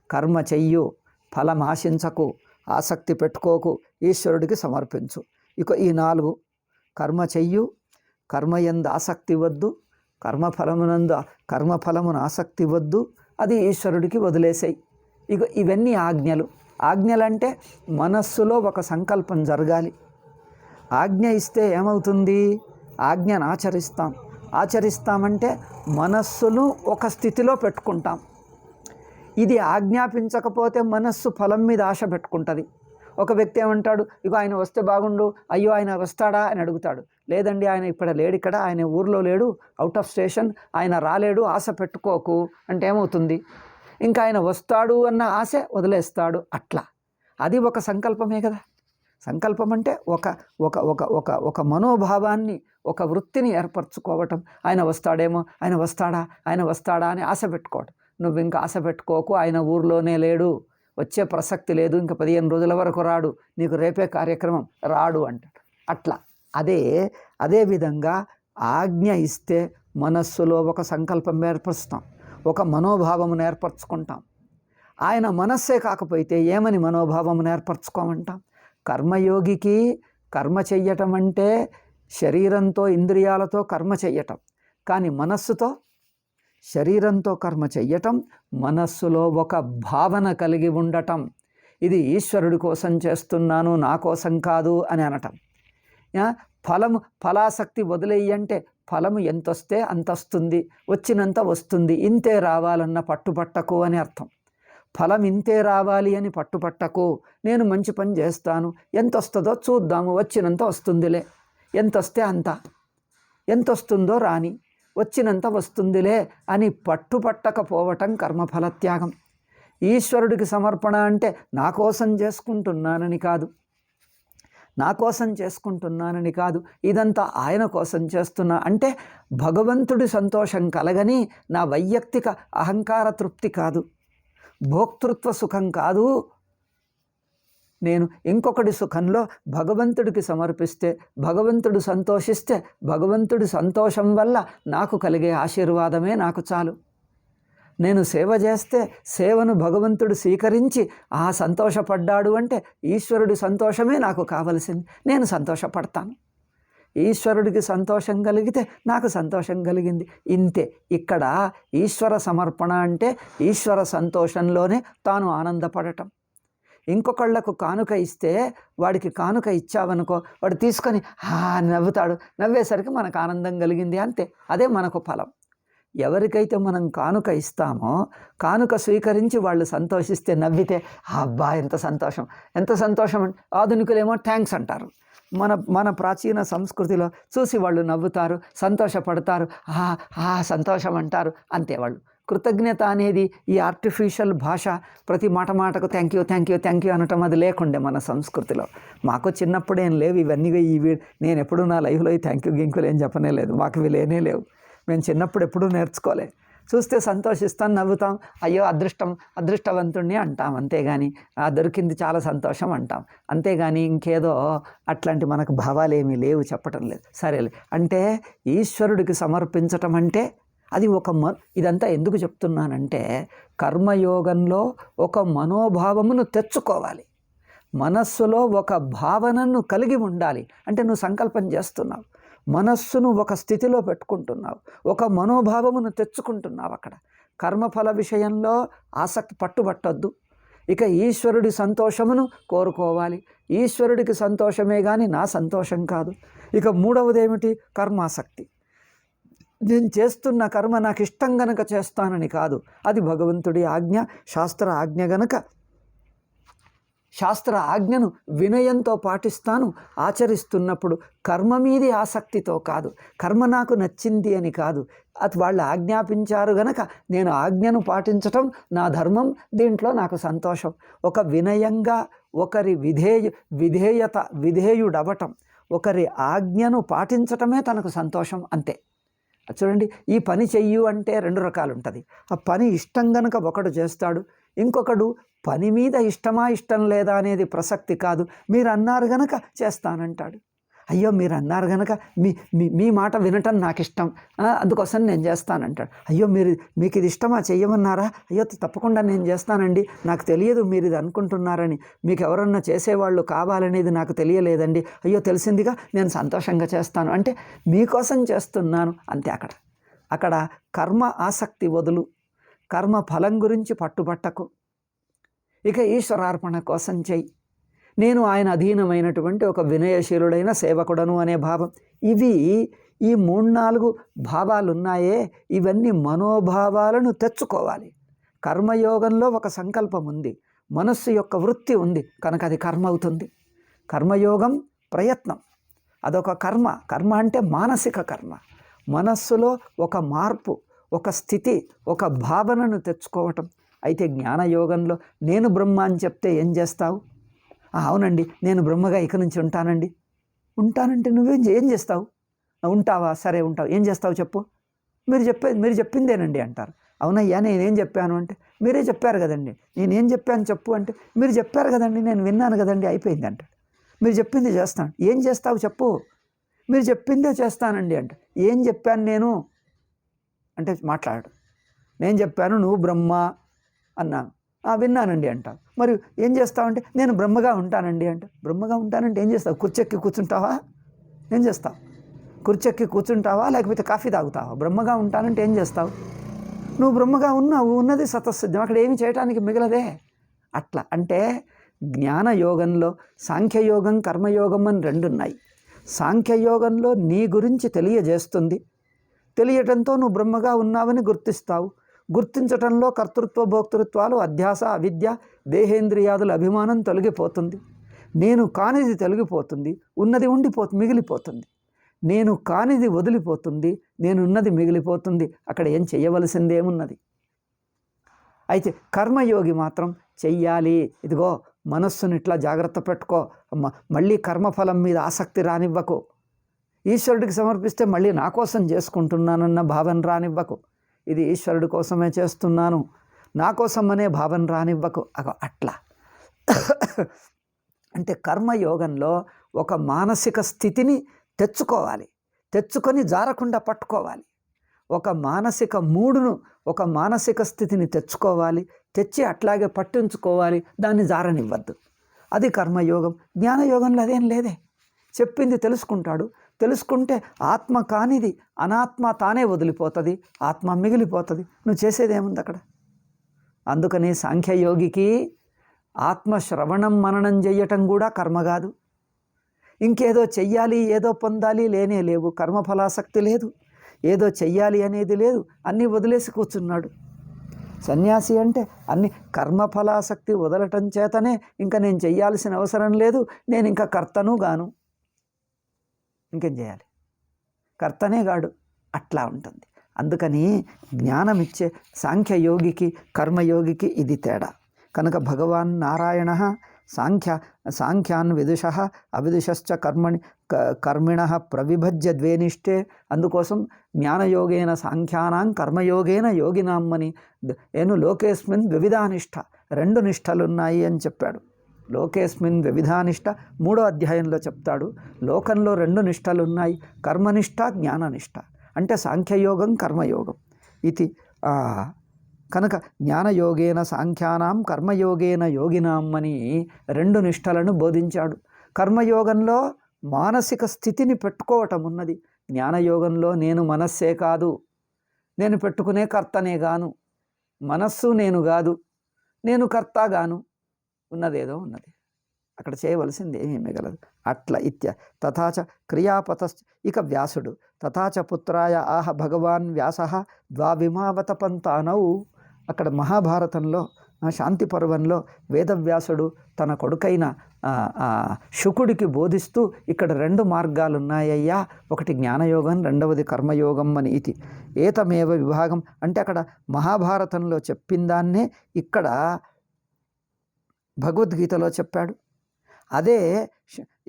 కర్మ చెయ్యు, ఫలం ఆశించకు, ఆసక్తి పెట్టుకోకు, ఈశ్వరుడికి సమర్పించు. ఇక ఈ 4 కర్మ చెయ్యు, కర్మయందు ఆసక్తి వద్దు, కర్మఫలమును ఆసక్తి వద్దు, అది ఈశ్వరుడికి వదిలేసాయి. ఇక ఇవన్నీ ఆజ్ఞలు. ఆజ్ఞలంటే మనస్సులో ఒక సంకల్పం జరగాలి. ఆజ్ఞ ఇస్తే ఏమవుతుంది, ఆజ్ఞను ఆచరిస్తామంటే మనస్సును ఒక స్థితిలో పెట్టుకుంటాం. ఇది ఆజ్ఞాపించకపోతే మనస్సు ఫలం మీద ఆశ పెట్టుకుంటుంది. ఒక వ్యక్తి ఏమంటాడు, ఇగో ఆయన వస్తే బాగుండు, అయ్యో ఆయన వస్తాడా అని అడుగుతాడు. లేదండి ఆయన లేడు, ఇక్కడ ఆయన ఊర్లో లేడు, అవుట్ ఆఫ్ స్టేషన్, ఆయన రాలేడు, ఆశ పెట్టుకోకు అంటే ఏమవుతుంది, ఇంకా ఆయన వస్తాడు అన్న ఆశ వదిలేస్తాడు. అట్లా అది ఒక సంకల్పమే కదా. సంకల్పం అంటే ఒక ఒక ఒక ఒక ఒక మనోభావాన్ని, ఒక వృత్తిని ఏర్పరచుకోవటం. ఆయన వస్తాడేమో, ఆయన వస్తాడా అని ఆశ పెట్టుకోవటం. నువ్వు ఇంకా ఆశ పెట్టుకోకు, ఆయన ఊర్లోనే లేడు, వచ్చే ప్రసక్తి లేదు, ఇంకా 15 రోజుల వరకు రాడు, నీకు రేపే కార్యక్రమం రాడు అంటాడు. అట్లా అదే విధంగా ఆజ్ఞ ఇస్తే మనస్సులో ఒక సంకల్పం ఏర్పరుస్తాం, ఒక మనోభావమును ఏర్పరచుకుంటాం. ఆయన మనస్సే కాకపోతే ఏమని మనోభావమును ఏర్పరచుకోమంటాం. కర్మయోగికి కర్మ చెయ్యటం అంటే శరీరంతో ఇంద్రియాలతో కర్మ చెయ్యటం, కానీ మనస్సుతో శరీరంతో కర్మ చెయ్యటం, మనస్సులో ఒక భావన కలిగి ఉండటం. ఇది ఈశ్వరుడి కోసం చేస్తున్నాను, నా కోసం కాదు అని అనటం. ఫలాసక్తి వదిలేయంటే ఫలము ఎంతొస్తే అంత వస్తుంది, వచ్చినంత వస్తుంది, ఇంతే రావాలన్న పట్టుపట్టకు అని అర్థం. ఫలం ఇంతే రావాలి అని పట్టుపట్టకు, నేను మంచి పని చేస్తాను, ఎంత వస్తుందో చూద్దాము, వచ్చినంత వస్తుందిలే, ఎంత వస్తే అంత, ఎంత వస్తుందో రాని, వచ్చినంత వస్తుందిలే అని పట్టుపట్టకపోవటం కర్మఫల త్యాగం. ఈశ్వరుడికి సమర్పణ అంటే నా కోసం చేసుకుంటున్నానని కాదు, ఇదంతా ఆయన కోసం చేస్తున్నా అంటే భగవంతుడి సంతోషం కలగని నా వైయక్తిక అహంకార తృప్తి కాదు, భోక్తృత్వ సుఖం కాదు. నేను ఇంకొకటి సుఖంలో భగవంతుడికి సమర్పిస్తే, భగవంతుడు సంతోషిస్తే, భగవంతుడి సంతోషం వల్ల నాకు కలిగే ఆశీర్వాదమే నాకు చాలు. నేను సేవ చేస్తే సేవను భగవంతుడు స్వీకరించి సంతోషపడ్డాడు అంటే ఈశ్వరుడి సంతోషమే నాకు కావలసింది, నేను సంతోషపడతాను. ఈశ్వరుడికి సంతోషం కలిగితే నాకు సంతోషం కలిగింది, ఇంతే. ఇక్కడ ఈశ్వర సమర్పణ అంటే ఈశ్వర సంతోషంలోనే తాను ఆనందపడటం. ఇంకొకళ్లకు కానుక ఇస్తే వాడికి కానుక ఇచ్చావనుకో, వాడు తీసుకొని నవ్వుతాడు, నవ్వేసరికి మనకు ఆనందం కలిగింది, అంతే. అదే మనకు ఫలం. ఎవరికైతే మనం కానుక ఇస్తామో, కానుక స్వీకరించి వాళ్ళు సంతోషిస్తే, నవ్వితే అబ్బా ఎంత సంతోషం, ఎంత సంతోషం. ఆధునికులేమో థ్యాంక్స్ అంటారు. మన ప్రాచీన సంస్కృతిలో చూసి వాళ్ళు నవ్వుతారు, సంతోషపడతారు, సంతోషం అంటారు, అంతే. కృతజ్ఞత అనేది ఈ ఆర్టిఫిషియల్ భాష ప్రతి మాటకు థ్యాంక్ యూ అనటం అది లేకుండే మన సంస్కృతిలో. మాకు చిన్నప్పుడు ఏం లేవు ఇవన్నీ. నేను ఎప్పుడు నా లైఫ్లో ఈ థ్యాంక్ యూ గింకులు ఏం చెప్పనే లేదు. మాకు ఇవి లేనే లేవు. మేము చిన్నప్పుడు ఎప్పుడూ నేర్చుకోలే. చూస్తే సంతోషిస్తాం, నవ్వుతాం, అయ్యో అదృష్టవంతుణ్ణి అంటాం, అంతేగాని దొరికింది చాలా సంతోషం అంటాం, అంతేగాని ఇంకేదో అట్లాంటి మనకు భావాలు ఏమీ లేవు, చెప్పటం లేదు. సరేలే, అంటే ఈశ్వరుడికి సమర్పించటం అంటే అది ఇదంతా ఎందుకు చెప్తున్నానంటే కర్మయోగంలో ఒక మనోభావమును తెచ్చుకోవాలి. మనస్సులో ఒక భావనను కలిగి ఉండాలి. అంటే నువ్వు సంకల్పం చేస్తున్నావు, మనస్సును ఒక స్థితిలో పెట్టుకుంటున్నావు, ఒక మనోభావమును తెచ్చుకుంటున్నావు. అక్కడ కర్మఫల విషయంలో ఆసక్తి పట్టుబట్టొద్దు. ఇక ఈశ్వరుడి సంతోషమును కోరుకోవాలి. ఈశ్వరుడికి సంతోషమే కానీ నా సంతోషం కాదు. ఇక మూడవది ఏమిటి? కర్మాసక్తి. నేను చేస్తున్న కర్మ నాకు ఇష్టం గనక చేస్తానని కాదు, అది భగవంతుడి ఆజ్ఞ, శాస్త్ర ఆజ్ఞ గనక శాస్త్ర ఆజ్ఞను వినయంతో పాటిస్తాను. ఆచరిస్తున్నప్పుడు కర్మ మీది ఆసక్తితో కాదు, కర్మ నాకు నచ్చింది అని కాదు, అది వాళ్ళు ఆజ్ఞాపించారు గనక నేను ఆజ్ఞను పాటించటం నా ధర్మం, దీంట్లో నాకు సంతోషం. ఒక వినయంగా ఒకరి విధేయుడవటం, ఒకరి ఆజ్ఞను పాటించటమే తనకు సంతోషం, అంతే. చూడండి, ఈ పని చెయ్యు అంటే రెండు రకాలు ఉంటుంది. ఆ పని ఇష్టం గనక ఒకడు చేస్తాడు, ఇంకొకడు పని మీద ఇష్టమా ఇష్టం లేదా అనేది ప్రసక్తి కాదు, మీరు అన్నారు గనక చేస్తానంటాడు. అయ్యో మీరు అన్నారు గనక మీ మాట వినటం నాకు ఇష్టం, అందుకోసం నేను చేస్తానంటాడు. అయ్యో మీకు ఇది ఇష్టమా, చెయ్యమన్నారా, అయ్యో తప్పకుండా నేను చేస్తానండి, నాకు తెలియదు మీరు ఇది అనుకుంటున్నారని, మీకు ఎవరన్నా చేసేవాళ్ళు కావాలనేది నాకు తెలియలేదండి, అయ్యో తెలిసిందిగా నేను సంతోషంగా చేస్తాను అంటే మీకోసం చేస్తున్నాను, అంతే. అక్కడ కర్మ ఆసక్తి వదులు, కర్మ ఫలం గురించి పట్టుబట్టకు, ఇక ఈశ్వరార్పణ కోసం చెయ్యి. నేను ఆయన అధీనమైనటువంటి ఒక వినయశీలుడైన సేవకుడను అనే భావం. ఈ 3-4 భావాలు ఉన్నాయే, ఇవన్నీ మనోభావాలను తెచ్చుకోవాలి. కర్మయోగంలో ఒక సంకల్పం ఉంది, మనస్సు యొక్క వృత్తి ఉంది కనుక అది కర్మ అవుతుంది. కర్మయోగం ప్రయత్నం, అదొక కర్మ. కర్మ అంటే మానసిక కర్మ, మనస్సులో ఒక మార్పు, ఒక స్థితి, ఒక భావనను తెచ్చుకోవటం. అయితే జ్ఞానయోగంలో నేను బ్రహ్మ అని చెప్తే ఏం చేస్తావు? అవునండి నేను బ్రహ్మగా ఇక నుంచి ఉంటానంటే ఏం చేస్తావు? ఉంటావా? సరే ఉంటావు, ఏం చేస్తావు చెప్పు, మీరు చెప్పిందేనండి అంటారు. అవునయ్యా నేనేం చెప్పాను అంటే మీరే చెప్పారు కదండి, నేనేం చెప్పాను చెప్పు అంటే మీరు చెప్పారు కదండి, నేను విన్నాను కదండి, అయిపోయింది అంటాడు. మీరు చెప్పింది చేస్తాను, ఏం చేస్తావు చెప్పు, మీరు చెప్పిందే చేస్తానండి అంటే ఏం చెప్పాను నేను అంటే మాట్లాడు. నేను చెప్పాను నువ్వు బ్రహ్మ అన్నాను, విన్నానండి అంటావు. మరి ఏం చేస్తావంటే నేను బ్రహ్మగా ఉంటానండి అంటే బ్రహ్మగా ఉంటానంటే ఏం చేస్తావు? కుర్చెక్కి కూర్చుంటావా? ఏం చేస్తావు? కుర్చెక్కి కూర్చుంటావా లేకపోతే కాఫీ తాగుతావా? బ్రహ్మగా ఉంటానంటే ఏం చేస్తావు? నువ్వు బ్రహ్మగా ఉన్నది సతస్సిద్ధం, అక్కడ ఏమి చేయటానికి మిగలదే. అట్లా అంటే జ్ఞానయోగంలో సాంఖ్యయోగం కర్మయోగం అని 2 ఉన్నాయి. సాంఖ్యయోగంలో నీ గురించి తెలియజేస్తుంది, తెలియటంతో నువ్వు బ్రహ్మగా ఉన్నావని గుర్తిస్తావు. గుర్తించటంలో కర్తృత్వ భోక్తృత్వాలు, అధ్యాస, అవిద్య, దేహేంద్రియాదుల అభిమానం తొలగిపోతుంది. నేను కానిది తొలగిపోతుంది, ఉన్నది మిగిలిపోతుంది. నేను కానిది వదిలిపోతుంది, నేనున్నది మిగిలిపోతుంది. అక్కడ ఏం చెయ్యవలసిందేమున్నది? అయితే కర్మయోగి మాత్రం చెయ్యాలి, ఇదిగో మనస్సును ఇట్లా జాగ్రత్త పెట్టుకో, మళ్ళీ కర్మఫలం మీద ఆసక్తి రానివ్వకు, ఈశ్వరుడికి సమర్పిస్తే మళ్ళీ నా కోసం చేసుకుంటున్నానన్న భావన రానివ్వకు, ఇది ఈశ్వరుడి కోసమే చేస్తున్నాను నా కోసం అనే భావన రానివ్వకు. అట్లా అంటే కర్మయోగంలో ఒక మానసిక స్థితిని తెచ్చుకోవాలి, తెచ్చుకొని జారకుండా పట్టుకోవాలి. ఒక మానసిక మూడును, ఒక మానసిక స్థితిని తెచ్చుకోవాలి, తెచ్చి అట్లాగే పట్టించుకోవాలి, దాన్ని జారనివ్వద్దు. అది కర్మయోగం. జ్ఞానయోగంలో అదేం లేదే, చెప్పింది తెలుసుకుంటాడు, తెలుసుకుంటే ఆత్మ కానిది అనాత్మ తానే వదిలిపోతుంది, ఆత్మ మిగిలిపోతుంది. నువ్వు చేసేదేముంది అక్కడ? అందుకని సాంఖ్యయోగికి ఆత్మశ్రవణం మననం చేయటం కూడా కర్మ కాదు. ఇంకేదో చెయ్యాలి, ఏదో పొందాలి లేనే లేవు, కర్మఫలాసక్తి లేదు, ఏదో చెయ్యాలి అనేది లేదు, అన్నీ వదిలేసి కూర్చున్నాడు. సన్యాసి అంటే అన్ని కర్మఫలాసక్తి వదలటం చేతనే ఇంకా నేను చెయ్యాల్సిన అవసరం లేదు, నేను ఇంకా కర్తను గాను, ఇంకేం చేయాలి, కర్తనే గాడు, అట్లా ఉంటుంది. అందుకని జ్ఞానం ఇచ్చే సాంఖ్యయోగికి కర్మయోగికి ఇది తేడా. కనుక భగవాన్ నారాయణ సాంఖ్యాన్ విదుష అవిదుషశ్చ కర్మిణ ప్రవిభజ్య ద్వేనిష్టే. అందుకోసం జ్ఞానయోగేన సాంఖ్యానాం కర్మయోగేన యోగినామ్మని లోకేస్మిన్ వివిధానిష్ట, 2 నిష్టలున్నాయి అని చెప్పాడు. లోకేస్మిన్ వివిధానిష్ట 3వ అధ్యాయంలో చెప్తాడు. లోకంలో 2 నిష్టలున్నాయి, కర్మనిష్ట జ్ఞాననిష్ట. అంటే సాంఖ్యయోగం కర్మయోగం ఇది. కనుక జ్ఞానయోగేన సాంఖ్యానాం కర్మయోగేన యోగినాం అని 2 నిష్టలను బోధించాడు. కర్మయోగంలో మానసిక స్థితిని పెట్టుకోవటం ఉన్నది. జ్ఞానయోగంలో నేను మనస్సే కాదు, నేను పెట్టుకునే కర్తనే గాను, మనస్సు నేను కాదు, నేను కర్తగాను, ఉన్నదేదో ఉన్నది, అక్కడ చేయవలసింది ఏమీ మిగలదు. అట్లా తథాచ క్రియాపత. ఇక వ్యాసుడు తథాచ పుత్రాయ ఆహ భగవాన్ వ్యాస ద్వావిమావత పంతానౌ. అక్కడ మహాభారతంలో శాంతి పర్వంలో వేదవ్యాసుడు తన కొడుకైన శుకుడికి బోధిస్తూ ఇక్కడ 2 మార్గాలు ఉన్నాయ్యా, ఒకటి జ్ఞానయోగం, 2వది కర్మయోగం అని ఇది. ఏతమేవ విభాగం అంటే అక్కడ మహాభారతంలో చెప్పిన దాన్నే ఇక్కడ భగవద్గీతలో చెప్పాడు. అదే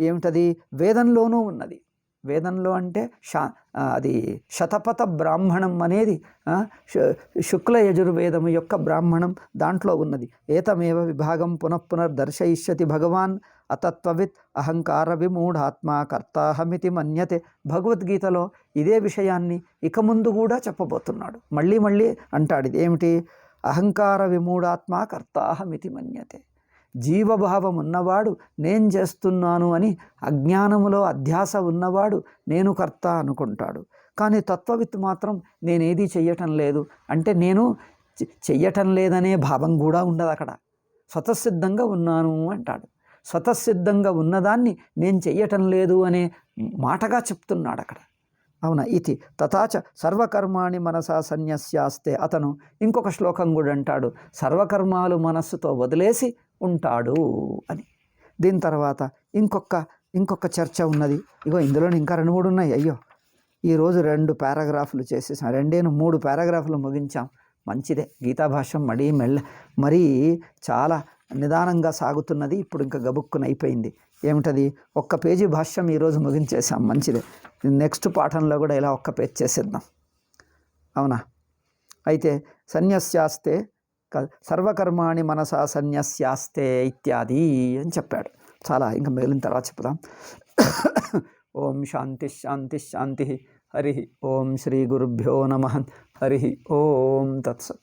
ఏమిటది వేదంలోనూ ఉన్నది. వేదంలో అంటే అది శతపథ బ్రాహ్మణం అనేది శుక్ల యజుర్వేదము యొక్క బ్రాహ్మణం, దాంట్లో ఉన్నది. ఏతమేవ విభాగం పునఃపునర్దర్శయిష్యతి భగవాన్ అతత్వవిత్ అహంకార విమూఢాత్మా కర్తాహమితి మన్యతే. భగవద్గీతలో ఇదే విషయాన్ని ఇక ముందు కూడా చెప్పబోతున్నాడు. మళ్ళీ మళ్ళీ అంటాడు. ఇది ఏమిటి? అహంకార విమూఢాత్మా కర్తాహమితి మన్యతే. జీవభావం ఉన్నవాడు నేను చేస్తున్నాను అని, అజ్ఞానములో అధ్యాస ఉన్నవాడు నేను కర్త అనుకుంటాడు. కానీ తత్వవిత్ మాత్రం నేనేది చెయ్యటం లేదు అంటే నేను చెయ్యటం లేదనే భావం కూడా ఉండదు అక్కడ. స్వతసిద్ధంగా ఉన్నాను అంటాడు. స్వతసిద్ధంగా ఉన్నదాన్ని నేను చెయ్యటం లేదు అనే మాటగా చెప్తున్నాడు అక్కడ. అవునా? ఇది తథాచ సర్వకర్మాణి మనసా సన్యస్యాస్తే. అతను ఇంకొక శ్లోకం కూడా అంటాడు, సర్వకర్మాలు మనస్సుతో వదిలేసి ఉంటాడు అని. దీని తర్వాత ఇంకొక చర్చ ఉన్నది. ఇగో ఇందులోనే ఇంకా 2-3 ఉన్నాయి. అయ్యో, ఈరోజు 2 పారాగ్రాఫ్లు చేసేసాం, 3 పారాగ్రాఫ్లు ముగించాం. మంచిదే. గీతాభాష్యం మరీ చాలా నిదానంగా సాగుతున్నది. ఇప్పుడు ఇంకా గబుక్కున అయిపోయింది. ఏమిటది? 1 పేజీ భాష్యం ఈరోజు ముగించేసాం. మంచిదే. నెక్స్ట్ పాఠంలో కూడా ఇలా 1 పేజ్ చేసేద్దాం. అవునా? అయితే సన్యస్యాస్తే సర్వకర్మాణి మనసా సన్యస్యాస్తే ఇత్యాది అని చెప్పాడు. చాలా ఇంకా మిగిలిన తర్వాత చెప్దాం. ఓం శాంతి శాంతి శాంతి. హరి ఓం శ్రీ గురుభ్యో నమః. హరి ఓం తత్సత్.